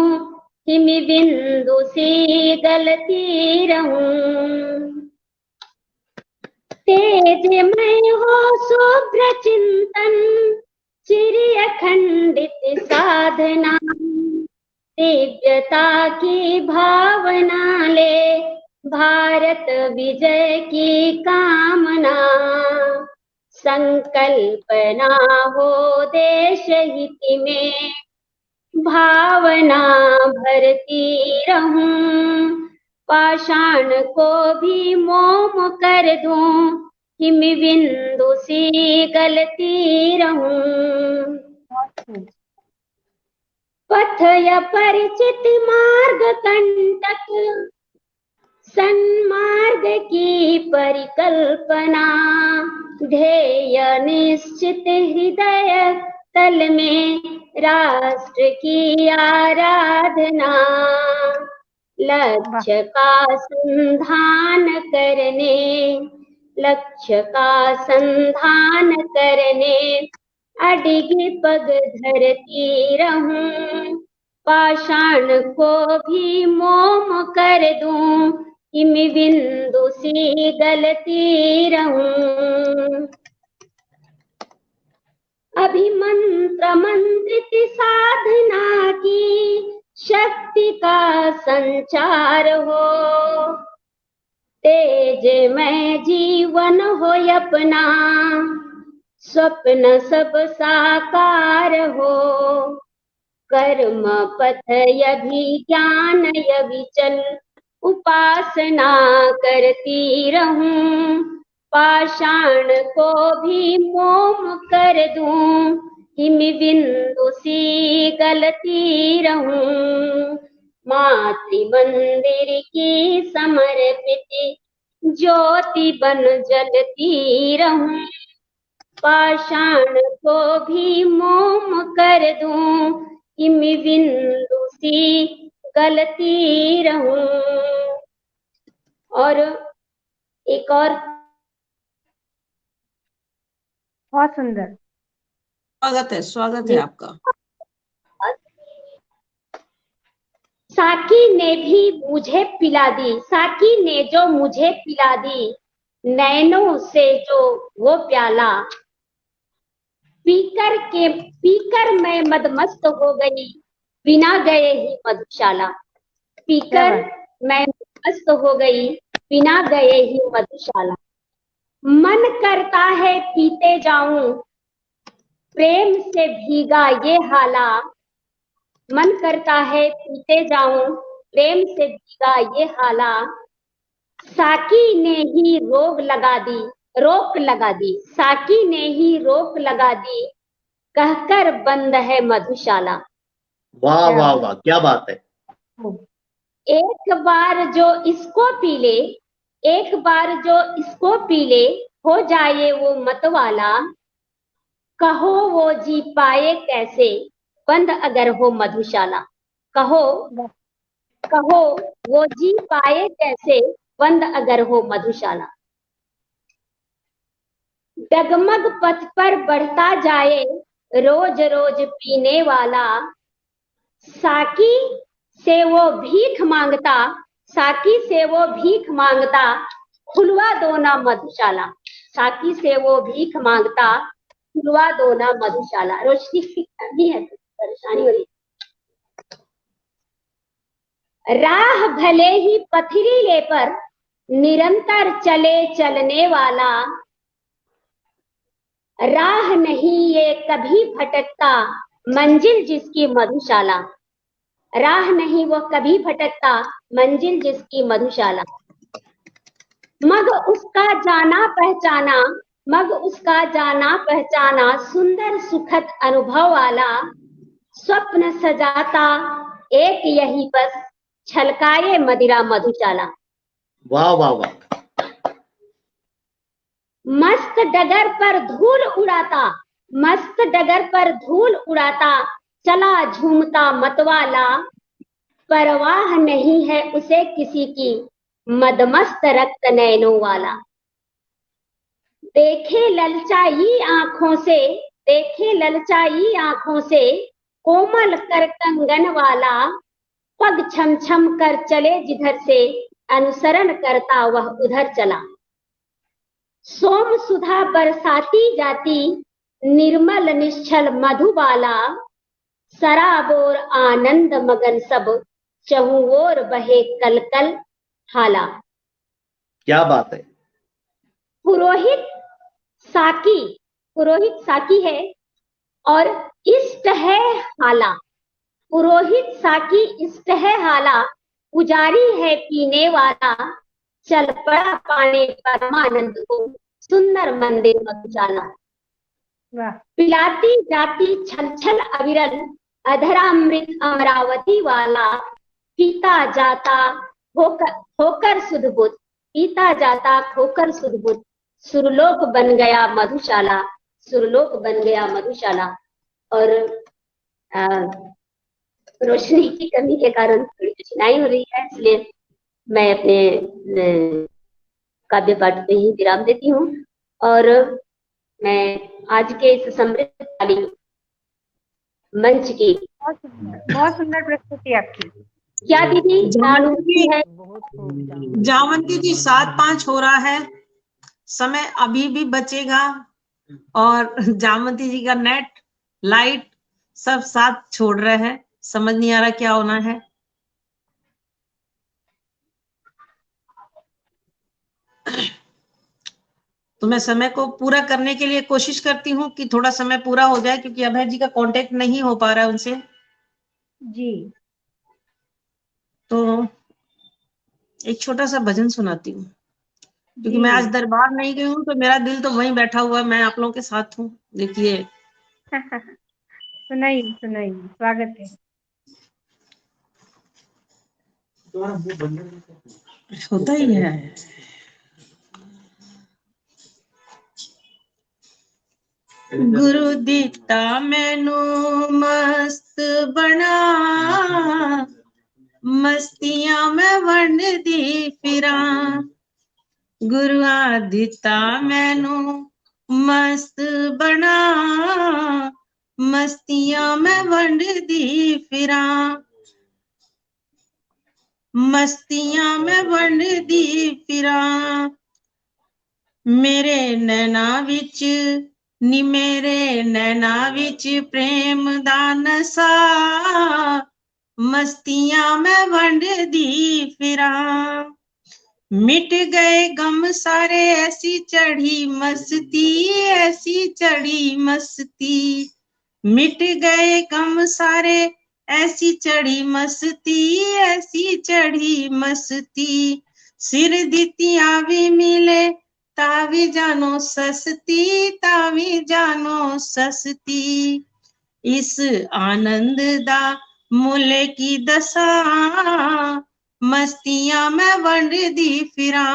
S1: हिम बिंदु सी गलती रहूं, तेजमय हो शुभ्र चिंतन, चिर अखंडित साधना, दिव्यता की भावना ले भारत विजय की कामना, संकल्पना हो देश हित में, भावना भरती रहूं, पाषाण को भी मोम कर दूं, हिम बिंदु सी गलती रहूं, पथ या परिचित मार्ग कंटक, सन्मार्ग की परिकल्पना, ध्येय निश्चित हृदय तल में राष्ट्र की आराधना, लक्ष्य का संधान करने, लक्ष्य का संधान करने अडिग पग धरती रहूं, पाषाण को भी मोम कर दूं, हिम बिंदु सी गलती रहूं, अभिमंत्र मंत्रित साधना की शक्ति का संचार हो, तेजमय जीवन हो अपना, स्वप्न सब साकार हो, कर्म पथ यभिज्ञान यविचल, उपासना करती रहूं, पाषाण को भी मोम कर दूं, हिम बिंदु सी गलती रहूं, मातृ मंदिर की समर्पित ज्योति बन जलती रहूं, पाषाण को भी मोम कर दूं, हिम बिंदु सी गलती रहूं। और एक और
S3: बहुत सुंदर,
S6: स्वागत है आपका।
S1: साकी ने भी मुझे पिला दी, साकी ने जो मुझे पिला दी, नैनों से जो वो प्याला, पीकर मैं मदमस्त हो गई, बिना गए ही मधुशाला, पीकर मैं मदमस्त हो गई, बिना गए ही मधुशाला, मन करता है पीते जाऊं, प्रेम से भीगा ये हाला, मन करता है पीते जाऊं, प्रेम से भीगा ये हाला, साकी ने ही रोक लगा दी, साकी ने ही रोक लगा दी, कहकर बंद है मधुशाला।
S2: वाह वाह वाह, क्या बात है।
S1: एक बार जो इसको पी ले, एक बार जो इसको पी ले, हो जाए वो मतवाला, कहो वो जी पाए कैसे, बंद अगर हो मधुशाला, कहो वो जी पाए कैसे, बंद अगर हो मधुशाला, डगमग पथ पर बढ़ता जाए रोज रोज पीने वाला, साकी से वो भीख मांगता, साकी से वो भीख मांगता, खुलवा दो ना मधुशाला। साकी से वो भीख मांगता, खुलवा दो ना मधुशाला। रोशनी की कमी है, परेशानी हो रही है। राह भले ही पथरीले पर निरंतर चले चलने वाला, राह नहीं ये कभी भटकता, मंजिल जिसकी मधुशाला। राह नहीं वो कभी भटकता, मंजिल जिसकी मधुशाला। मग उसका जाना पहचाना, मग उसका जाना पहचाना, सुंदर सुखद अनुभव वाला, स्वप्न सजाता एक यही बस, छलकाए मदिरा मधुशाला।
S2: वाह वाह वाह।
S1: मस्त डगर पर धूल उड़ाता, मस्त डगर पर धूल उड़ाता, चला झूमता मतवाला, परवाह नहीं है उसे किसी की, मदमस्त रक्त नैनों वाला। देखे ललचाई आंखों से, देखे ललचाई आंखों से, कोमल कर कंगन वाला, पग छम छम कर चले जिधर से, अनुसरण करता वह उधर चला। सोम सुधा बरसाती जाती, निर्मल निश्चल मधुबाला, सराबोर आनंद मगन सब, चहुं ओर बहे कलकल हाला।
S2: क्या बात है।
S1: पुरोहित साकी, पुरोहित साकी है और इष्ट है हाला। पुरोहित साकी इष्ट है हाला, पुजारी है पीने वाला, चल पड़ा पाने परमानंद को, सुंदर मंदिर मधुशाला। पिलाती जाती छल छल अविरल, अधरामृत अमरावती वाला, पीता जाता होकर सुधबुध, पीता जाता होकर सुधबुध, सुरलोक बन गया मधुशाला, सुरलोक बन गया मधुशाला। और रोशनी की कमी के कारण थोड़ी कठिनाई हो रही है, इसलिए मैं अपने काव्य पाठ पे ही विराम देती हूँ। और मैं आज के इस समृद्धशाली मंच की
S3: बहुत सुंदर प्रस्तुति आपकी।
S1: क्या दीदी अनुभूति है?
S6: जावंती जी 7:05 हो रहा है, समय अभी भी बचेगा और जावंती जी का नेट लाइट सब साथ छोड़ रहे हैं, समझ नहीं आ रहा क्या होना है। तो मैं समय को पूरा करने के लिए कोशिश करती हूँ कि थोड़ा समय पूरा हो जाए, क्योंकि अभय जी का कांटेक्ट नहीं हो पा रहा है उनसे
S3: जी।
S6: तो एक छोटा सा भजन सुनाती हूँ, क्योंकि मैं आज दरबार नहीं गई हूँ तो मेरा दिल तो वहीं बैठा हुआ, मैं आप लोगों के साथ हूँ। देखिए
S3: सुनाइए सुनाइए, स्वागत है।
S6: होता ही है। गुरु दिता मैनू मस्त बना, मस्तियां मैं वंड दी फिरा। गुरुआ दिता मैनू मस्त बना, मस्तियां मैं वंड दी फिरा। मस्तियां मैं वंड दी फिरा। मेरे नैना विच नी, मेरे नैना विच प्रेम दा नशा, मस्तियां मैं वंड दी फिरा। मिट गए गम सारे ऐसी चढ़ी मस्ती, ऐसी चढ़ी मस्ती। मिट गए गम सारे ऐसी चढ़ी मस्ती, ऐसी चढ़ी मस्ती। सिर दितियां भी मिले तावी जानो सस्ती, तावी जानो सस्ती। इस आनंद दा मुले की दसा, मस्तियां मैं वंड दी फिरा।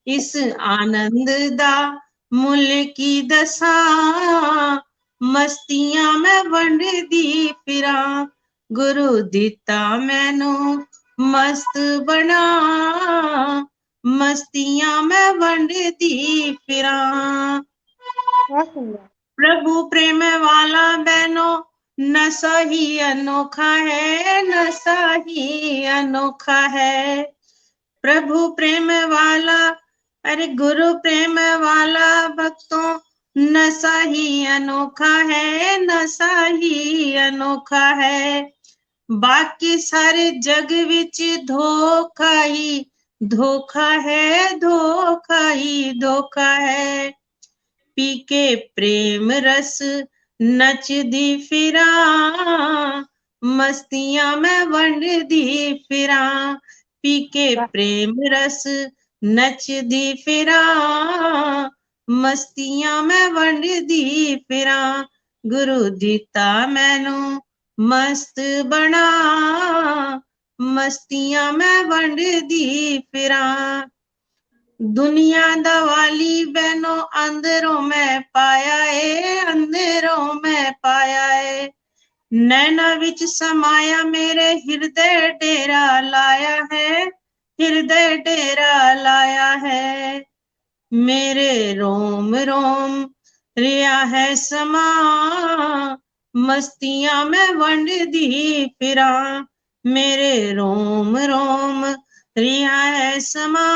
S6: इस आनंद दा मुल की दसा, मस्तियां मैं वंड दी फिरा। गुरु दिता मैनू मस्त बना, मस्तियां मैं वंड दी फिरा। प्रभु प्रेम वाला बहनों नशा ही अनोखा है, नशा ही अनोखा है। प्रभु प्रेम वाला, अरे गुरु प्रेम वाला भक्तों, नशा ही अनोखा है, नशा ही अनोखा है। बाकी सारे जग विच धोखा ही धोखा है, धोखा ही धोखा है। पी के प्रेम रस नचदी फिरा, मस्तियां मैं वंडदी फिरा। पी के प्रेम रस नचदी फिरा, मस्तियां मैं वंडदी फिरा। गुरु दिता मैनू मस्त बना, मस्तियां मैं वंडदी फिरा। दुनिया दा वाली बहनों अंदरों में पाया है, अंदरों में पाया है। नैना विच समाया मेरे हृदय डेरा लाया है, हृदय डेरा लाया है। मेरे रोम रोम रिया है समा, मस्तियां मैं वंडदी फिरा। मेरे रोम रोम रिया है समा,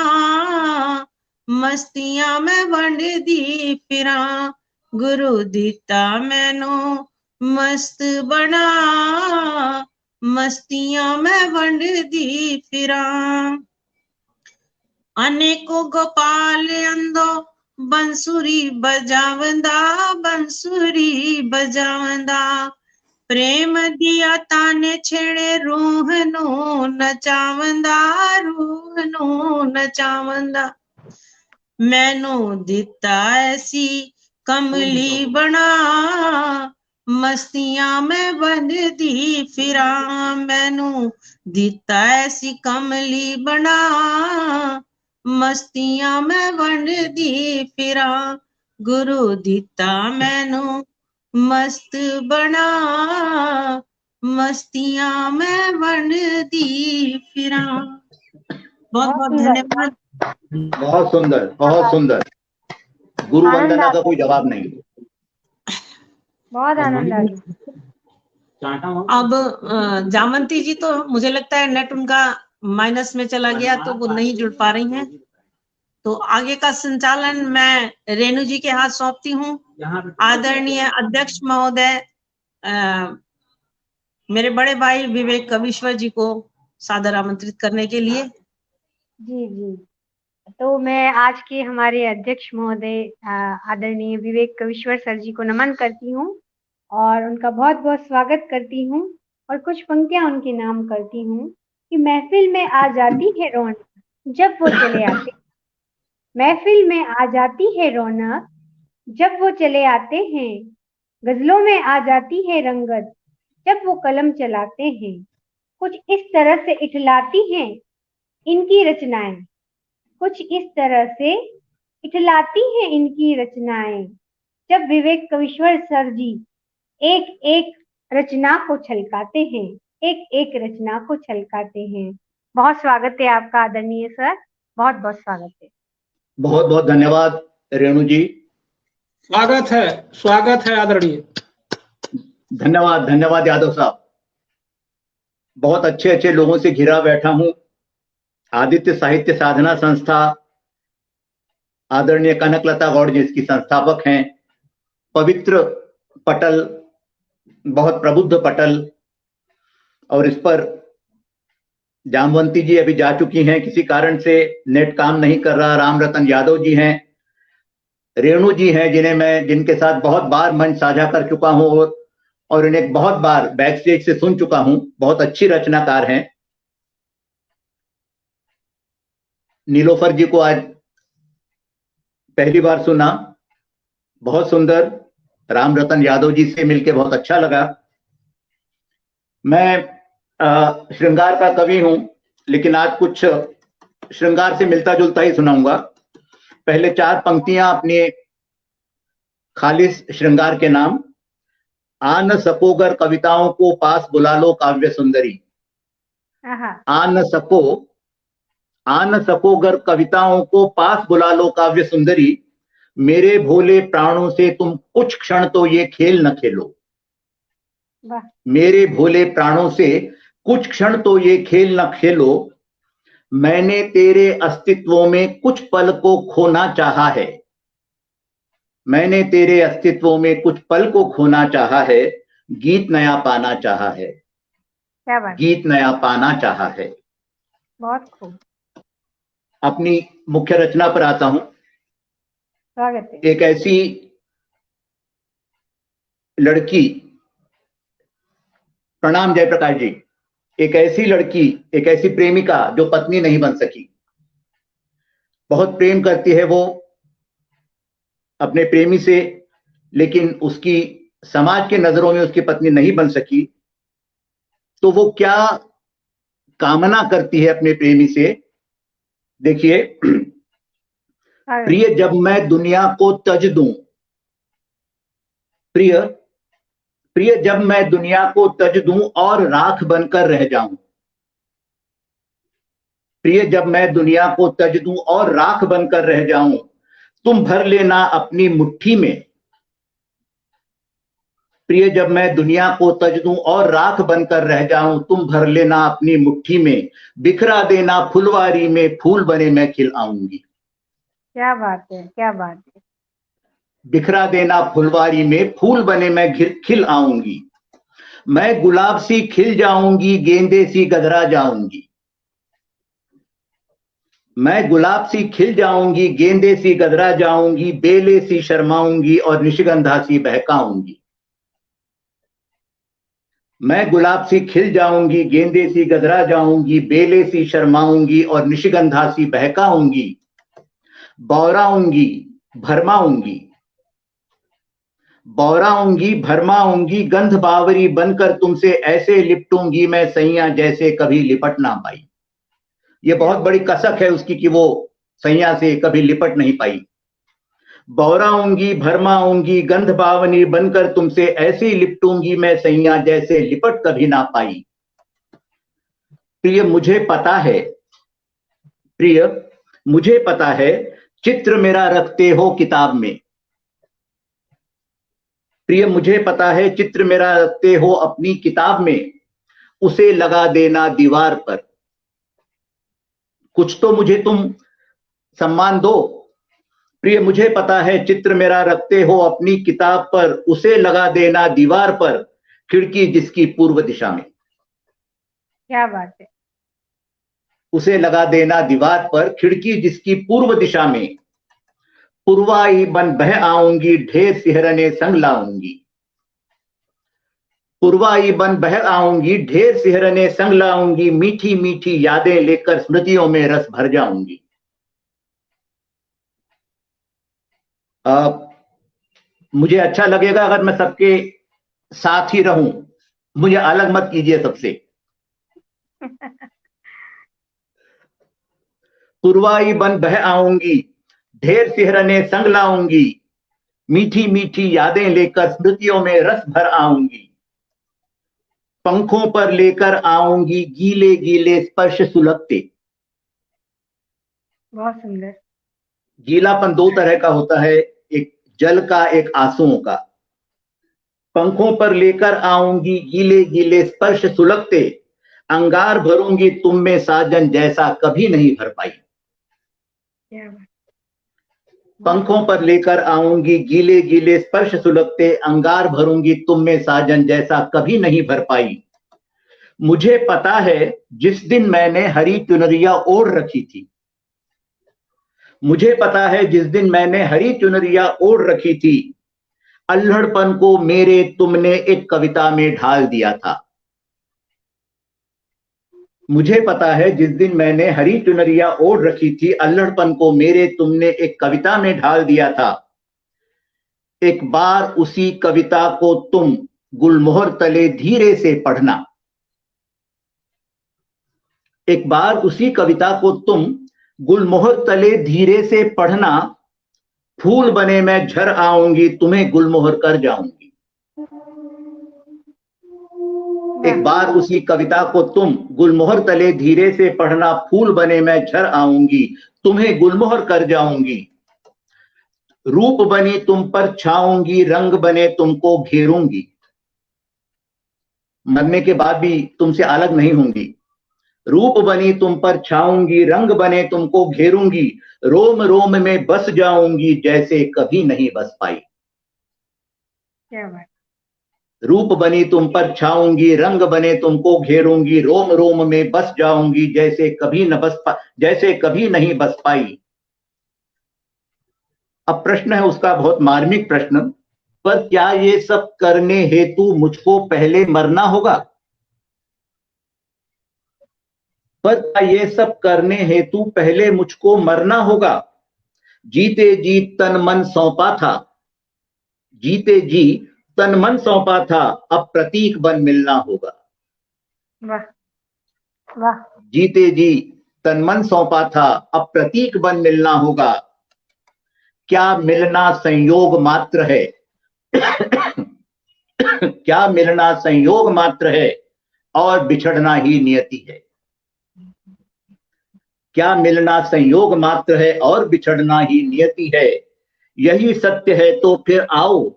S6: मस्तियां मैं वंडदी फिरा। गुरु दिता मैनू मस्त बना, मस्तियां मैं वंडदी फिरा। अनेको गोपाल अंदो बंसुरी बजावंदा, बंसुरी बजावंदा। प्रेम दिया ताने छेड़े रूह नू नचावंदा, रूह नू नचावंदा। मैनू दिता ऐसी कमली बना, मस्तियां मैं वंडदी फिरा। मैनू दिता ऐसी कमली बना, मस्तियां मैं वंडदी फिरा। गुरु दिता मैनू मस्त बना, मस्तियां मैं वंडदी फिरा। बहुत बहुत धन्यवाद।
S2: बहुत सुंदर, बहुत सुंदर। गुरु वंदना का कोई जवाब नहीं।
S3: बहुत आनंद आ गया।
S6: अब जामंती जी तो मुझे लगता है नेट उनका माइनस में चला गया, तो वो नहीं जुड़ पा रही हैं। तो आगे का संचालन मैं रेणु जी के हाथ सौंपती हूँ। आदरणीय अध्यक्ष महोदय मेरे बड़े भाई विवेक कविश्वर जी को सादर आमंत्रित करने के लिए।
S3: जी जी, तो मैं आज के हमारे अध्यक्ष महोदय आदरणीय विवेक कविश्वर सर जी को नमन करती हूँ और उनका बहुत बहुत स्वागत करती हूँ और कुछ पंक्तियां उनके नाम करती हूँ कि महफिल में आ जाती है रौनक जब वो चले आते, महफिल में आ जाती है रौनक जब वो चले आते हैं, गजलों में आ जाती है रंगत जब वो कलम चलाते हैं। कुछ इस तरह से इठलाती हैं इनकी रचनाएं, कुछ इस तरह से इठलाती हैं इनकी रचनाएं। जब विवेक कविश्वर सर जी एक एक रचना को छलकाते हैं, एक एक रचना को छलकाते हैं। बहुत स्वागत है आपका आदरणीय सर, बहुत बहुत स्वागत है।
S2: बहुत बहुत धन्यवाद रेणु जी।
S4: स्वागत है आदरणीय।
S2: धन्यवाद, धन्यवाद यादव साहब। बहुत अच्छे अच्छे लोगों से घिरा बैठा हूं। आदित्य साहित्य साधना संस्था, आदरणीय कनकलता गौड़ जी इसकी संस्थापक हैं। पवित्र पटल, बहुत प्रबुद्ध पटल, और इस पर जामवंती जी अभी जा चुकी हैं, किसी कारण से नेट काम नहीं कर रहा। राम रतन यादव जी हैं, रेणु जी हैं जिनके साथ बहुत बार मंच साझा कर चुका हूं और इन्हें बहुत बार बैक स्टेज से सुन चुका हूं। बहुत अच्छी रचनाकार हैं। नीलोफर जी को आज पहली बार सुना, बहुत सुंदर। राम रतन यादव जी से मिलकर बहुत अच्छा लगा। मैं श्रृंगार का कवि हूं, लेकिन आज कुछ श्रृंगार से मिलता जुलता ही सुनाऊंगा। पहले 4 पंक्तियां अपने खालिस श्रृंगार के नाम। आ न सकोगर कविताओं को पास बुला लो काव्य सुंदरी। आ न सकोगर कविताओं को पास बुला लो काव्य सुंदरी। मेरे भोले प्राणों से तुम कुछ क्षण तो ये खेल न खेलो। मेरे भोले प्राणों से कुछ क्षण तो ये खेल न खेलो। मैंने तेरे अस्तित्व में कुछ पल को खोना चाहा है। मैंने तेरे अस्तित्व में कुछ पल को खोना चाहा है, गीत नया पाना चाहा है।
S3: क्या बात,
S2: गीत नया पाना चाहा है।
S3: बहुत खूब,
S2: अपनी मुख्य रचना पर आता हूं।
S3: स्वागत है।
S2: एक ऐसी लड़की, प्रणाम जयप्रकाश जी, एक ऐसी लड़की, एक ऐसी प्रेमिका जो पत्नी नहीं बन सकी। बहुत प्रेम करती है वो अपने प्रेमी से, लेकिन उसकी समाज के नजरों में उसकी पत्नी नहीं बन सकी। तो वो क्या कामना करती है अपने प्रेमी से, देखिए। प्रिय जब मैं दुनिया को तज दूं, प्रिय प्रिय जब मैं दुनिया को तज दूं और राख बनकर रह जाऊं। प्रिय जब मैं दुनिया को तज दूं और राख बनकर रह जाऊं, तुम भर लेना अपनी मुट्ठी में। प्रिय जब मैं दुनिया को तज दूं और राख बनकर रह जाऊं, तुम भर लेना अपनी मुट्ठी में। बिखरा देना फुलवारी में, फूल बने मैं खिल आऊंगी।
S3: क्या बात है, क्या बात है।
S2: बिखरा देना फुलवारी में, फूल बने मैं खिल आऊंगी। मैं गुलाब सी खिल जाऊंगी, गेंदे सी गदरा जाऊंगी। मैं गुलाब सी खिल जाऊंगी, गेंदे सी गदरा जाऊंगी। बेले सी शर्माऊंगी और निशिगंधा सी बहकाऊंगी। मैं गुलाब सी खिल जाऊंगी, गेंदे सी गदरा जाऊंगी। बेले सी शर्माऊंगी और निशिगंधा सी बहकाऊंगी। बौराऊंगी भरमाऊंगी, बौराऊंगी भरमाऊंगी। गंध बावरी बनकर तुमसे ऐसे लिपटूंगी मैं, सैया जैसे कभी लिपट ना पाई। ये बहुत बड़ी कसक है उसकी कि वो सैया से कभी लिपट नहीं पाई। बौराऊंगी भरमाऊंगी, गंध बावनी बनकर तुमसे ऐसी लिपटूंगी मैं, सैया जैसे लिपट कभी ना पाई। प्रिय मुझे पता है, प्रिय मुझे पता है, चित्र मेरा रखते हो किताब में। प्रिय मुझे पता है, चित्र मेरा रखते हो अपनी किताब में। उसे लगा देना दीवार पर। कुछ तो मुझे तुम सम्मान दो। प्रिय मुझे पता है, चित्र मेरा रखते हो अपनी किताब पर। उसे लगा देना दीवार पर, खिड़की जिसकी पूर्व दिशा में।
S3: क्या बात है।
S2: उसे लगा देना दीवार पर, खिड़की जिसकी पूर्व दिशा में। पुरवाई बन बह आऊंगी, ढेर सिहरने संग लाऊंगी। पुरवाई बन बह आऊंगी, ढेर सिहरने संग लाऊंगी। मीठी मीठी यादें लेकर स्मृतियों में रस भर जाऊंगी। मुझे अच्छा लगेगा अगर मैं सबके साथ ही रहूं, मुझे अलग मत कीजिए सबसे। पुरवाई बन बह आऊंगी, ढेर सिहरने संग लाऊंगी। मीठी मीठी यादें लेकर स्मृतियों में रस भर आऊंगी। पंखों पर लेकर आऊंगी, गीले गीले स्पर्श सुलगते।
S3: बहुत सुंदर।
S2: गीलापन दो तरह का होता है, एक जल का, एक आंसुओं का। पंखों पर लेकर आऊंगी, गीले गीले स्पर्श सुलगते। अंगार भरूंगी तुम में साजन, जैसा कभी नहीं भर पाई।
S3: क्या बात।
S2: पंखों पर लेकर आऊंगी, गीले गीले स्पर्श सुलगते। अंगार भरूंगी तुम में साजन, जैसा कभी नहीं भर पाई। मुझे पता है, जिस दिन मैंने हरी चुनरिया ओढ़ रखी थी। मुझे पता है, जिस दिन मैंने हरी चुनरिया ओढ़ रखी थी। अल्हड़पन को मेरे तुमने एक कविता में ढाल दिया था। मुझे पता है, जिस दिन मैंने हरी चुनरिया ओढ़ रखी थी। अल्हड़पन को मेरे तुमने एक कविता में ढाल दिया था। एक बार उसी कविता को तुम गुलमोहर तले धीरे से पढ़ना। एक बार उसी कविता को तुम गुलमोहर तले धीरे से पढ़ना। फूल बने मैं झर आऊंगी, तुम्हें गुलमोहर कर जाऊंगी। एक बार उसी कविता को तुम गुलमोहर तले धीरे से पढ़ना। फूल बने मैं झर आऊंगी, तुम्हें गुलमोहर कर जाऊंगी। रूप बनी तुम पर छाऊंगी, रंग बने तुमको घेरूंगी। मरने के बाद भी तुमसे अलग नहीं होंगी। रूप बनी तुम पर छाऊंगी, रंग बने तुमको घेरूंगी, रोम रोम में बस जाऊंगी जैसे कभी नहीं बस पाई।
S3: क्या बात।
S2: रूप बनी तुम पर छाऊंगी, रंग बने तुमको घेरूंगी, रोम रोम में बस जाऊंगी जैसे कभी नहीं बस पाई। अब प्रश्न है उसका बहुत मार्मिक प्रश्न, पर क्या ये सब करने हेतु मुझको पहले मरना होगा? पर क्या ये सब करने हेतु पहले मुझको मरना होगा? जीते जी तन मन सौंपा था, जीते जी तन मन सौंपा था, अब प्रतीक बन मिलना होगा।
S3: वाह वाह।
S2: जीते जी तन मन सौंपा था, अब प्रतीक बन मिलना होगा। क्या मिलना संयोग मात्र है? क्या मिलना संयोग मात्र है और बिछड़ना ही नियति है? क्या मिलना संयोग मात्र है और बिछड़ना ही नियति है? यही सत्य है तो फिर आओ,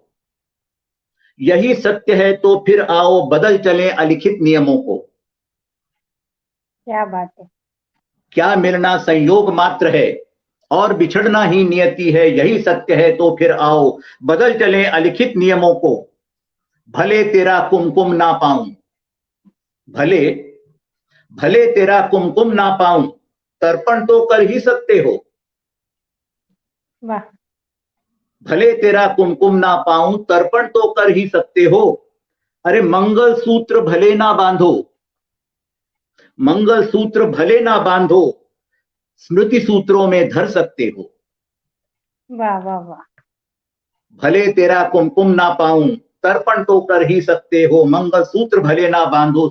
S2: यही सत्य है तो फिर आओ, बदल चले अलिखित नियमों को।
S3: क्या बात है।
S2: क्या मिलना संयोग मात्र है और बिछड़ना ही नियति है, यही सत्य है तो फिर आओ, बदल चले अलिखित नियमों को। भले तेरा कुमकुम ना पाऊं, भले भले तेरा कुमकुम ना पाऊं, तर्पण तो कर ही सकते हो।
S3: वाह।
S2: भले तेरा कुमकुम ना पाऊं, तर्पण तो कर ही सकते हो। अरे मंगल सूत्र भले ना बांधो, मंगल सूत्र भले ना बांधो, स्मृति सूत्रों में धर सकते हो।
S3: वाह वाह वाह।
S2: भले तेरा कुमकुम ना पाऊं, तर्पण तो कर ही सकते हो। मंगल सूत्र भले ना बांधो,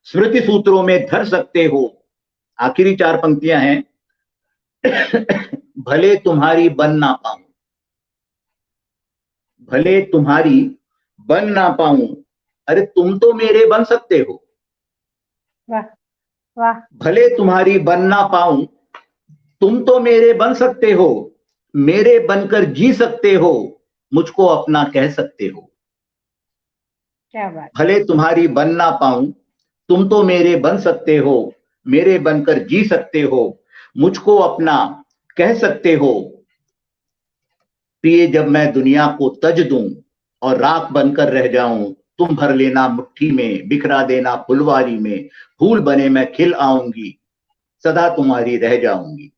S2: स्मृति सूत्रों में धर सकते हो। आखिरी 4 पंक्तियां हैं। भले तुम्हारी बन ना पाऊं, भले तुम्हारी बन ना पाऊं, अरे तुम तो मेरे बन सकते हो।
S3: वाह वाह।
S2: भले तुम्हारी बन ना पाऊं, तुम तो मेरे बन सकते हो, मेरे बनकर जी सकते हो, मुझको अपना कह सकते हो।
S3: क्या बात।
S2: भले तुम्हारी बन ना पाऊं, तुम तो मेरे बन सकते हो, मेरे बनकर जी सकते हो, मुझको अपना कह सकते हो। प्रिय जब मैं दुनिया को तज दूं और राख बनकर रह जाऊं, तुम भर लेना मुट्ठी में, बिखरा देना फुलवारी में, फूल बने मैं खिल आऊंगी, सदा तुम्हारी रह जाऊंगी।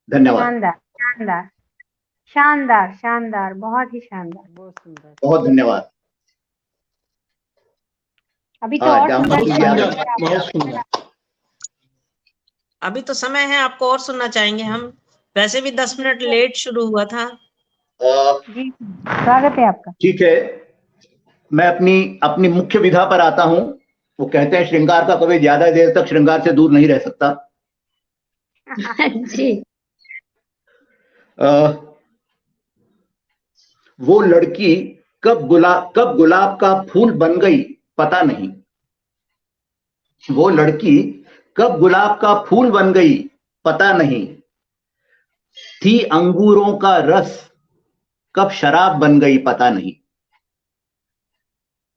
S2: धन्यवाद।
S3: शानदार शानदार शानदार शानदार, बहुत ही शानदार।
S5: बहुत सुंदर।
S2: बहुत धन्यवाद।
S3: अभी तो
S2: हाँ,
S3: और
S2: जामवंती
S3: सुंदर
S2: जी आगे।
S4: बहुत सुंदर।
S6: अभी तो समय है, आपको और सुनना चाहेंगे हम। वैसे भी 10 मिनट लेट शुरू हुआ था।
S3: जी स्वागत है आपका।
S2: ठीक है, मैं अपनी मुख्य विधा पर आता हूं। वो कहते हैं श्रृंगार का कवि ज्यादा देर तक श्रृंगार से दूर नहीं रह सकता।
S1: जी।
S2: वो लड़की कब गुलाब का फूल बन गई पता नहीं। वो लड़की कब गुलाब का फूल बन गई पता नहीं। थी अंगूरों का रस, कब शराब बन गई पता नहीं।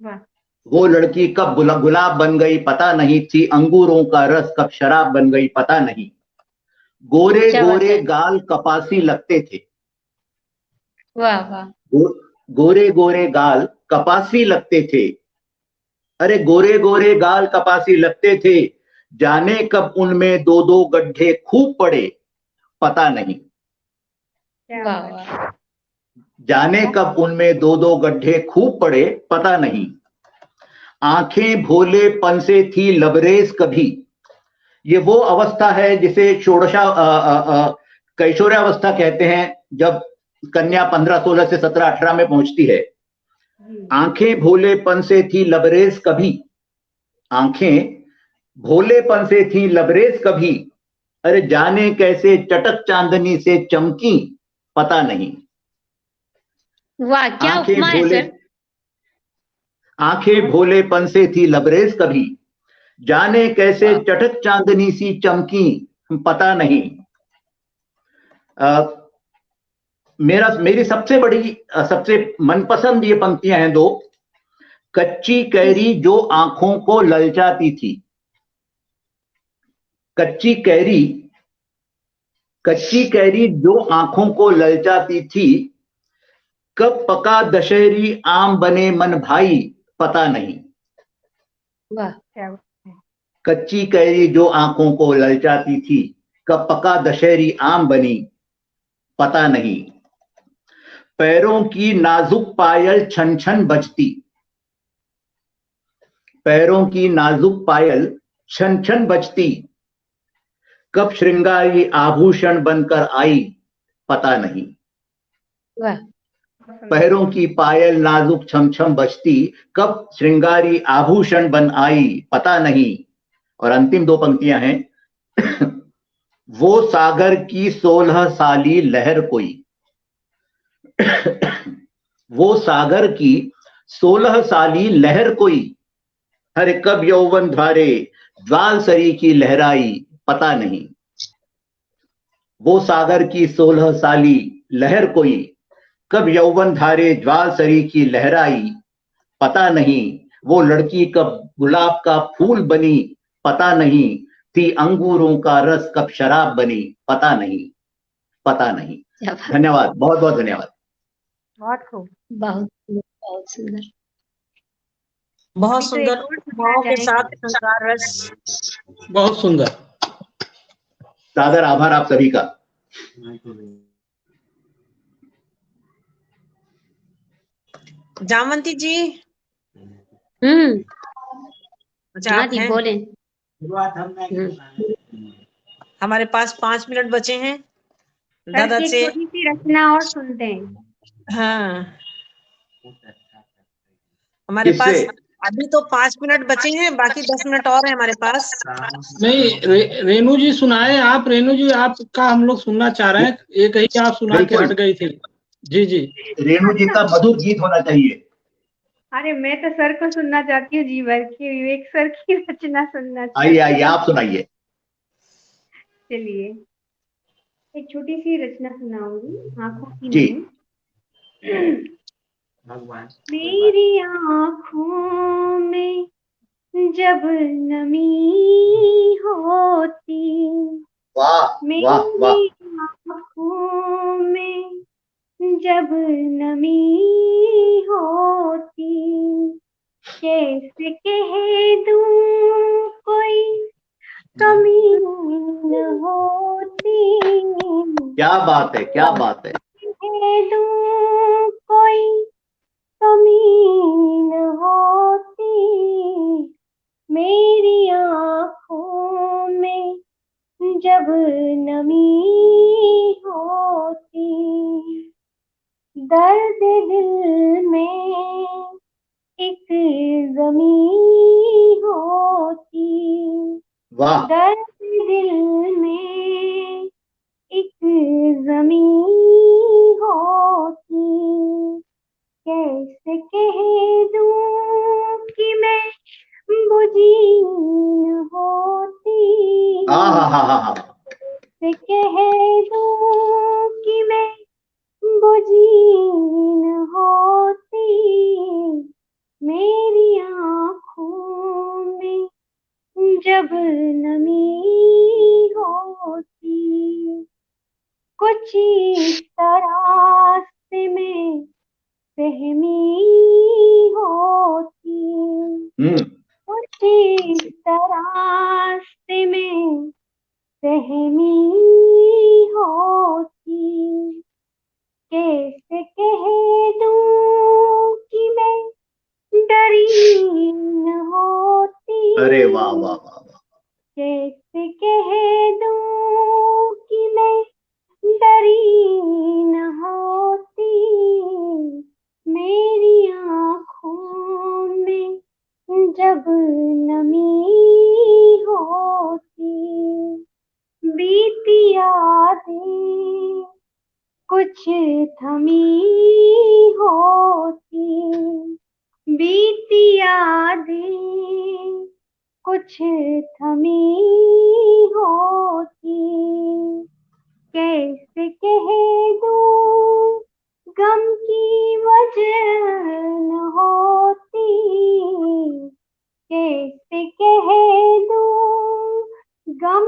S3: वाह।
S2: वो लड़की कब गुलाब बन गई पता नहीं, थी अंगूरों का रस कब शराब बन गई पता नहीं। गोरे
S1: क्या बात
S2: गोरे
S1: है।
S2: गाल कपासी लगते थे,
S1: वाह वाह।
S2: गोरे गोरे गाल कपासी लगते थे। अरे गोरे गोरे गाल कपासी लगते थे, जाने कब उनमें 2-2 गड्ढे खूब पड़े पता नहीं।
S3: क्या
S1: वाह
S3: बात।
S1: वाह।
S2: जाने कब उनमें 2-2 गड्ढे खूब पड़े पता नहीं। आंखें भोलेपन से थी लबरेज कभी। ये वो अवस्था है जिसे कैशोरावस्था कहते हैं, जब कन्या 15-16 से 17-18 में पहुंचती है। आंखें भोलेपन से थी लबरेज कभी, आंखें भोलेपन से थी लबरेज कभी, अरे जाने कैसे चटक चांदनी से चमकी पता नहीं।
S1: वाह क्या उपमा है सर।
S2: आंखें भोलेपन से थी लबरेज कभी, जाने कैसे चटक चांदनी सी चमकी पता नहीं। मेरी सबसे मनपसंद ये पंक्तियां हैं 2। कच्ची कैरी जो आंखों को ललचाती थी, कच्ची कैरी जो आंखों को ललचाती थी, कब पका दशहरी आम बने मन भाई पता नहीं।
S1: वाह,
S2: कच्ची कैरी जो आंखों को ललचाती थी, कब पका दशहरी आम बनी पता नहीं। पैरों की नाजुक पायल छन छन बजती, पैरों की नाजुक पायल छन छन बजती, कब श्रृंगारी आभूषण बनकर आई पता नहीं।
S1: वाह,
S2: पैरों की पायल नाजुक छम छम बजती, कब श्रृंगारी आभूषण बन आई पता नहीं। और अंतिम दो पंक्तियां हैं। वो सागर की 16 साली लहर कोई, वो सागर की 16 साली लहर कोई, हर कब यौवन धारे ज्वाल सरी की लहराई पता नहीं। वो सागर की 16 साली लहर कोई, कब यौवन धारे ज्वाल सरी की लहराई पता नहीं। वो लड़की कब गुलाब का फूल बनी पता नहीं, थी अंगूरों का रस कब शराब बनी पता नहीं, पता नहीं।
S1: क्या बात,
S2: धन्यवाद, बहुत बहुत धन्यवाद।
S3: बहुत खूब।
S1: बहुत सुंदर।
S6: बहुत
S3: तो एक
S6: सुंदर
S3: और
S6: भाव के
S3: सुनना
S6: साथ संसार रस।
S4: बहुत सुंदर।
S2: सादर आभार आप सभी का।
S6: जामवंती जी, अच्छा
S1: हाँ
S6: आप
S1: जी,
S6: हैं?
S1: बोले।
S6: हमारे पास 5 मिनट बचे हैं।
S3: सर
S6: दादा
S3: की एक
S6: से
S3: छोटी सी रचना और सुनते हैं।
S6: हाँ, हमारे पास अभी तो 5 मिनट बचे हैं, बाकी 10 मिनट और है हमारे पास।
S4: नहीं, रेणु जी सुनाए आप। रेणु जी आपका हम लोग सुनना चाह रहे हैं, एक ही आप सुना के
S2: बिल्कुल।
S4: हट गई थी। जी जी,
S2: रेणु जी का मधुर गीत होना चाहिए।
S3: अरे मैं तो सर को सुनना चाहती हूँ, जी भर की विवेक सर की रचना सुनना चाहती
S2: आइए
S3: हूँ।
S2: आइए, आप सुनाइए।
S3: चलिए एक छोटी सी रचना सुनाऊंगी, आंखों की
S2: जी।
S3: नहीं। मेरी आंखों में जब नमी होती,
S2: वाह वाह वाह।
S3: मेरी आंखों में जब नमी होती, कैसे कह दूं कोई कमी न होती,
S2: क्या बात है, क्या बात है।
S3: कह दूं कोई कमी न होती, मेरी आँखों में जब नमी होती, दर्द दिल में एक जमी होती,
S2: वाह।
S3: दर्द दिल में एक जमी होती, कैसे कह दूं कि मैं बुझी न होती,
S2: हाँ,
S3: कैसे कह दूं कि मैं बुझी न होती, मेरी आँखों में जब नमी होती, कुछ इस तरह से मैं सहमी होती, कुछ इस तरह से मैं सहमी होती, कैसे कह दूं कि मैं डरी न होती,
S2: अरे वाह वाह वाह वाह।
S3: कैसे कह दूं कि मैं डरी न होती, मेरी आँखों में जब नमी होती, बीती यादें कुछ थमी होती, बीती यादें कुछ थमी होती, कैसे कह दूं गम की वजह न होती, कैसे कह दूं गम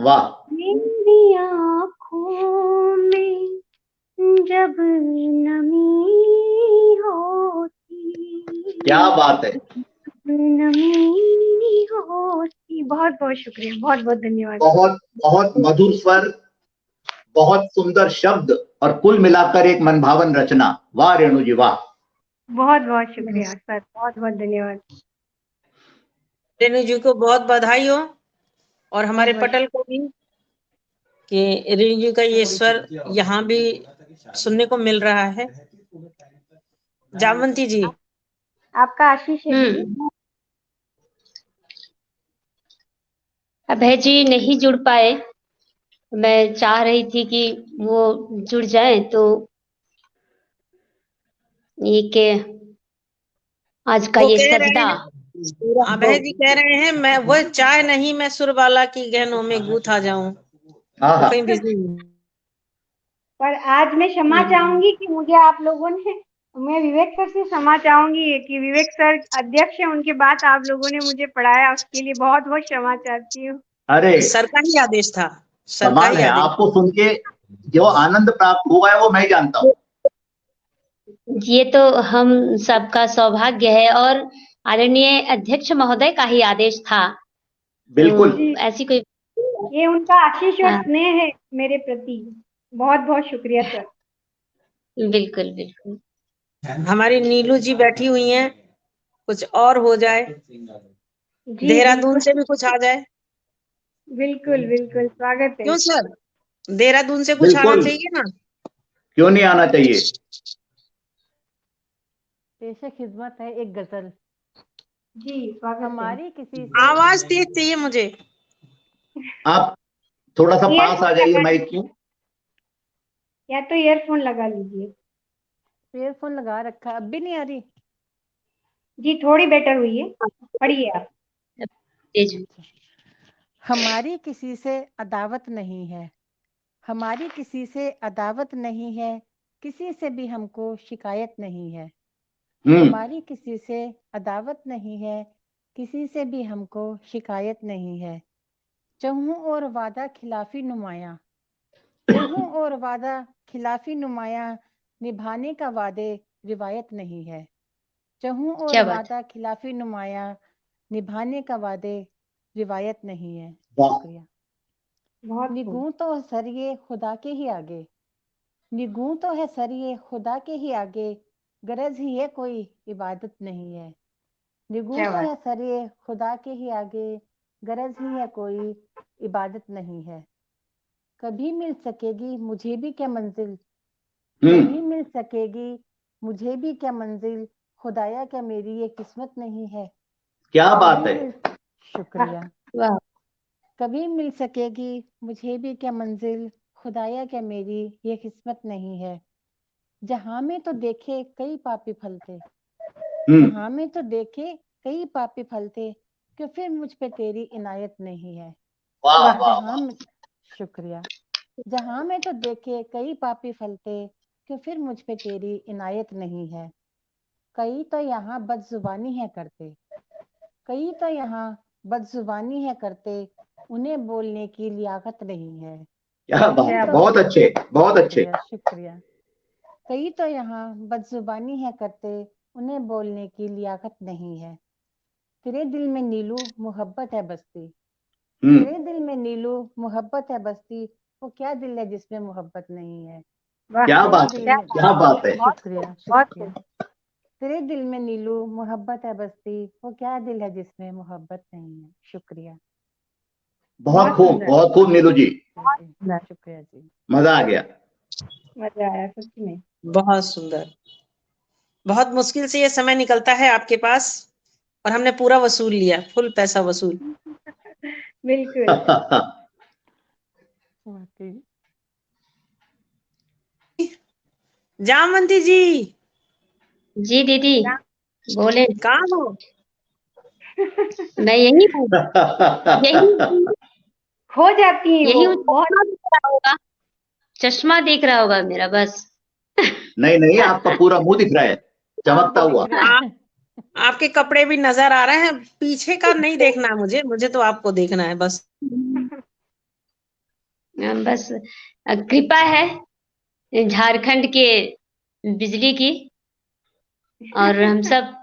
S2: वाह,
S3: मेरी आँखों में जब नमी होती,
S2: क्या बात है।
S3: नमी होती। बहुत बहुत शुक्रिया, बहुत बहुत धन्यवाद।
S2: बहुत बहुत मधुर स्वर, बहुत सुंदर शब्द और कुल मिलाकर एक मनभावन रचना। वाह रेणु जी वाह।
S3: बहुत बहुत शुक्रिया सर, बहुत बहुत धन्यवाद।
S6: रेणु जी को बहुत बधाई हो, और हमारे
S3: बहुत
S6: पटल को भी, कि रेणु जी का ये स्वर यहाँ भी सुनने को मिल रहा है। जामवंती जी,
S3: आपका आशीष है दीदी।
S1: अभय जी नहीं जुड़ पाए, मैं चाह रही थी कि वो जुड़ जाए, तो ये के आज का
S6: वो
S1: ये
S6: कह रहे
S1: सजदा
S6: हैं, अभय जी कह रहे हैं, मैं वो चाय नहीं, मैं सुरबाला की गहनों में गूथा जाऊं।
S2: हाँ
S6: वो कहीं बिजी
S3: पर आज मैं क्षमा चाहूंगी कि मुझे आप लोगों ने, मैं विवेक सर से क्षमा चाहूंगी कि विवेक सर अध्यक्ष हैं, उनके बाद आप लोगों ने मुझे पढ़ाया, उसके लिए बहुत बहुत क्षमा चाहती हूँ।
S2: अरे
S6: सर का ही आदेश था, सर का
S2: कमाल
S6: ही
S2: है,
S6: आदेश।
S2: आपको सुन के जो आनंद प्राप्त हुआ है वो मैं जानता हूँ।
S1: ये तो हम सबका सौभाग्य है, और आदरणीय अध्यक्ष महोदय का ही आदेश था।
S2: बिल्कुल।
S1: तो ऐसी कोई
S3: ये उनका आशीष और
S1: हाँ।
S3: स्नेह है मेरे प्रति। बहुत बहुत शुक्रिया सर।
S1: बिल्कुल बिल्कुल।
S6: हमारी नीलू जी बैठी हुई हैं, कुछ और हो जाए,
S3: जी
S6: देहरादून
S3: बिल्कुल
S6: से भी कुछ आ जाए।
S3: बिल्कुल बिल्कुल, स्वागत है।
S6: क्यों सर, देहरादून से कुछ आना
S2: बिल्कुल,
S6: चाहिए ना।
S2: क्यों नहीं आना चाहिए।
S5: पेशे खिदमत है एक गजल।
S3: जी स्वागत है।
S5: हमारी किसी से
S6: आवाज तेज चाहिए मुझे।
S2: आप थोड़ा सा पास आ
S3: ईयरफोन
S2: जाइए
S3: लगा,
S2: माइक की।
S3: या तो ईयरफोन लगा लीजिए।
S5: ईयरफोन लगा रखा, अब भी नहीं आ रही।
S3: जी थोड़ी बेटर हुई है, पढ़िए आप।
S1: तेज।
S5: हमारी किसी से अदावत नहीं है, हमारी किसी से अदावत नहीं है, किसी से भी हमको शिकायत नहीं है। हमारी किसी से अदावत नहीं है, किसी से भी हमको शिकायत नहीं है। चहूं और वादा खिलाफी नुमाया, चहूं और वादा खिलाफी नुमाया, निभाने का वादे रिवायत नहीं है। चहूं और
S1: क्या बात
S5: वादा खिलाफी नुमाया, निभाने का वादे रिवायत नहीं है।
S2: वाह।
S5: शुक्रिया।
S3: बहुत खूब।
S5: निगूं तो सरिये खुदा के ही आगे, निगूं तो है सरिये खुदा के ही आगे, गरज ही है कोई इबादत नहीं है। निगूं
S3: क्या
S5: तो
S3: बात।
S5: है सरिये खुदा के ही आगे, गरज ही है कोई इबादत नहीं है। कभी मिल सकेगी मुझे भी क्या मंजिल, कभी मिल सकेगी मुझे भी क्या मंजिल, खुदाया क्या मेरी ये किस्मत नहीं है।
S2: क्या बात
S5: कभी
S2: है।
S5: मिल, शुक्रिया।
S1: वाह।
S5: कभी मिल सकेगी मुझे भी क्या मंजिल, खुदाया क्या मेरी ये किस्मत नहीं है। जहां में तो देखे कई पापी फलते, जहां में तो देखे कई पापी फलते, क्यों फिर मुझ पे तेरी इनायत नहीं है।
S2: वाह वाह
S5: जहां
S2: वाह।
S5: में, शुक्रिया। जहां में तो देखे कई पापी फलते, क्यों फिर मुझ पे तेरी इनायत नहीं है। कई तो यहाँ बदजुबानी है करते, कई तो यहाँ बदजुबानी है करते, उन्हें बोलने की लियाकत नहीं है।
S2: क्या बात
S5: कई
S2: है,
S5: तो,
S2: बहुत अच्छे बहुत अच्छे।
S5: शुक्रिया शुक्रिया। कई तो यहाँ बदजुबानी है करते, उन्हें बोलने की लियाकत नहीं है। तेरे दिल में नीलू मोहब्बत है बसती, तेरे दिल में नीलू मोहब्बत है बसती, वो क्या दिल है जिसमें मोहब्बत नहीं है।
S3: वाह,
S2: क्या
S5: तेरे
S2: बात
S5: दिल
S2: है,
S5: में,
S2: क्या बात है।
S5: शुक्रिया
S3: बहुत
S5: शुक्रिया।
S3: खूब।
S5: तेरे दिल में नीलू मोहब्बत है बसती, वो क्या दिल है जिसमें मोहब्बत नहीं है। शुक्रिया।
S2: बहुत खूब, बहुत खूब नीलू जी,
S5: शुक्रिया जी।
S2: मजा आ गया।
S3: मजा आया सच में।
S6: बहुत सुंदर। बहुत मुश्किल से ये समय निकलता है आपके पास, और हमने पूरा वसूल लिया, फुल पैसा वसूल।
S3: बिल्कुल।
S6: जामवंती जी,
S1: जी दीदी बोले।
S6: कहाँ हो?
S1: मैं यही हूँ, यही
S3: खो जाती है
S1: यही
S3: वो
S1: हूँ।
S3: बहुत।
S1: चश्मा देख रहा होगा, चश्मा देख रहा होगा मेरा बस।
S2: नहीं नहीं, आपका पूरा मुंह दिख रहा है चमकता हुआ।
S6: आप, आपके कपड़े भी नजर आ रहे हैं, पीछे का नहीं देखना है मुझे, मुझे तो आपको देखना है बस।
S1: बस कृपा है झारखंड के बिजली की, और हम सब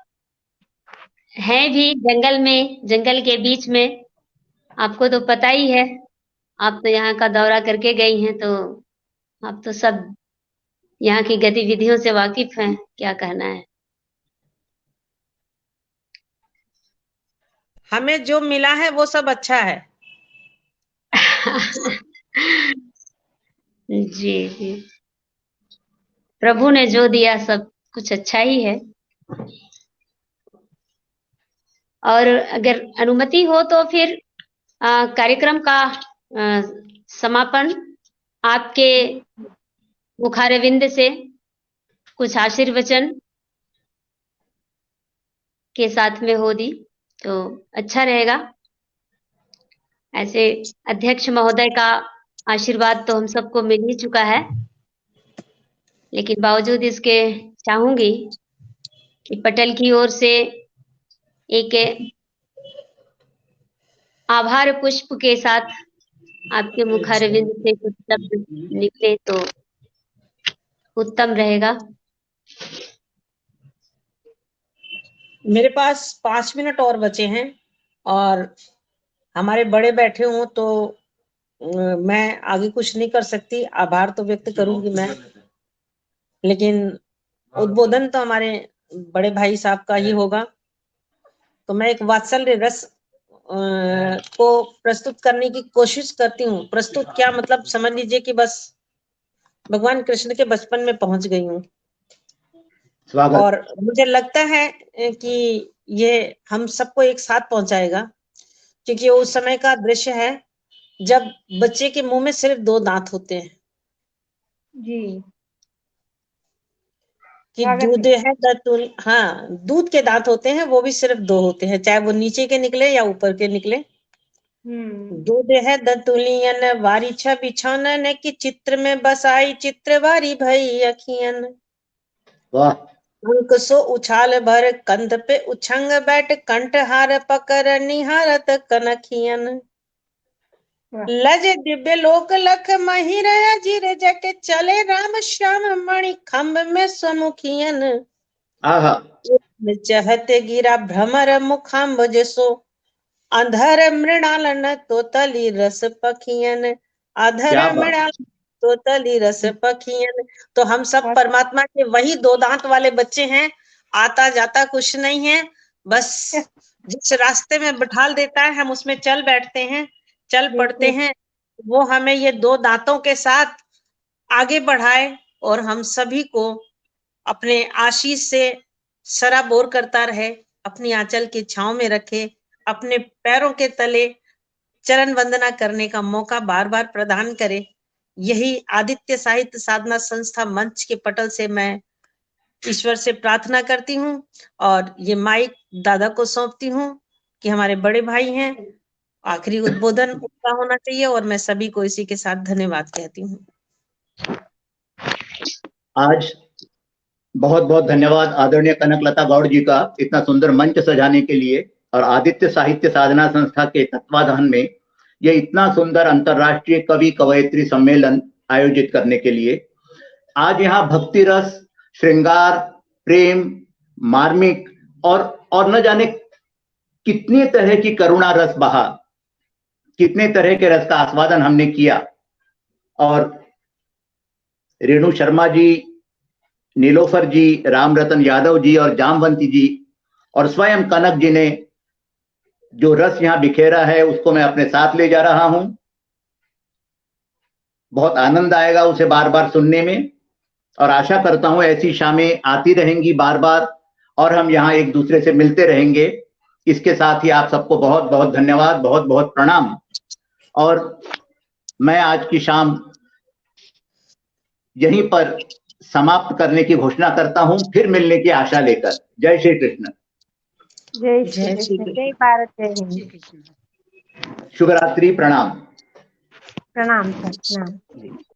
S1: हैं भी जंगल में, जंगल के बीच में। आपको तो पता ही है, आप तो यहाँ का दौरा करके गई हैं, तो आप तो सब यहाँ की गतिविधियों से वाकिफ हैं। क्या कहना है?
S6: हमें जो मिला है वो सब अच्छा है।
S1: जी जी, प्रभु ने जो दिया सब कुछ अच्छा ही है। और अगर अनुमति हो तो फिर कार्यक्रम का समापन आपके मुखारविंद से कुछ आशीर्वचन के साथ में हो दी तो अच्छा रहेगा। ऐसे अध्यक्ष महोदय का आशीर्वाद तो हम सबको मिल ही चुका है, लेकिन बावजूद इसके चाहूंगी कि पटेल की ओर से एक आभार पुष्प के साथ आपके मुखारविंद से कुछ शब्द निकले तो उत्तम रहेगा।
S6: मेरे पास 5 मिनट और बचे हैं और हमारे बड़े बैठे हों तो मैं आगे कुछ नहीं कर सकती। आभार तो व्यक्त करूंगी मैं, लेकिन उद्बोधन तो हमारे बड़े भाई साहब का ही होगा। तो मैं एक वात्सल्य रस को प्रस्तुत करने की कोशिश करती हूँ। प्रस्तुत क्या मतलब, समझ लीजिए कि बस भगवान कृष्ण के बचपन में पहुंच गई हूँ।
S2: स्वागत।
S6: और मुझे लगता है कि ये हम सबको एक साथ पहुंचाएगा, क्योंकि उस समय का दृश्य है जब बच्चे के मुंह में सिर्फ 2 दांत होते हैं
S3: जी
S6: कि
S3: स्वागत
S6: दूध
S3: है।
S6: है दतुल, हाँ दूध के दांत होते हैं, वो भी सिर्फ 2 होते हैं, चाहे वो नीचे के निकले या ऊपर के निकले। दूध है दतुलियन वारी छ बिछौनन की चित्र में बसाई चित्र वारी भई अखियन।
S2: वाह।
S6: अंक सो उछाल भर कंध पे उछंग बैठ कंठहार पकर निहारत कनखियन।
S3: वाह।
S6: लज दिव्य लोक लख महिर जिर जट चले राम श्याम मणि खम्भ में समुखियन।
S2: आहा।
S6: चहते गिरा भ्रमर मुखाम्ब जसो अंधर मृणाल न तोतली रस पखियन। अधर
S2: क्या बात।
S6: मृणाल तोतली रस पखियन। तो हम सब
S3: बहुत-
S6: परमात्मा के वही 2 दांत वाले बच्चे हैं। आता जाता कुछ नहीं है, बस जिस रास्ते में बिठाल देता है हम उसमें चल बैठते हैं, चल पड़ते
S3: बिल्कुल
S6: हैं। वो हमें ये 2 दांतों के साथ आगे बढ़ाए और हम सभी को अपने आशीष से सराबोर करता रहे, अपनी आंचल की छांव में रखे, अपने पैरों के तले चरण वंदना करने का मौका बार बार प्रदान करे। यही आदित्य साहित्य साधना संस्था मंच के पटल से मैं ईश्वर से प्रार्थना करती हूँ और ये माइक दादा को सौंपती हूँ कि हमारे बड़े भाई हैं, आखिरी उद्बोधन उनका होना चाहिए और मैं सभी को इसी के साथ धन्यवाद कहती हूँ।
S2: आज बहुत बहुत धन्यवाद आदरणीय कनकलता गौड़ जी का इतना सुंदर मंच सजाने के लिए और आदित्य साहित्य साधना संस्था के तत्वाधान में ये इतना सुंदर अंतर्राष्ट्रीय कवि कवयित्री सम्मेलन आयोजित करने के लिए। आज यहाँ भक्ति रस, श्रृंगार, प्रेम, मार्मिक और न जाने कितनी तरह की करुणा रस बहा, कितने तरह के रस का आस्वादन हमने किया। और रेणु शर्मा जी, नीलोफर जी, राम रतन यादव जी और जामवंती जी और स्वयं कनक जी ने जो रस यहाँ बिखेरा है उसको मैं अपने साथ ले जा रहा हूं। बहुत आनंद आएगा उसे बार बार सुनने में और आशा करता हूं ऐसी शामें आती रहेंगी बार बार और हम यहाँ एक दूसरे से मिलते रहेंगे। इसके साथ ही आप सबको बहुत बहुत धन्यवाद, बहुत बहुत प्रणाम। और मैं आज की शाम यहीं पर समाप्त करने की घोषणा करता हूं, फिर मिलने की आशा लेकर। जय श्री कृष्ण।
S3: जय श्री कृष्ण, जय भारत, जय हिंद।
S2: शुभ रात्रि, प्रणाम।
S3: प्रणाम सर, प्रणाम।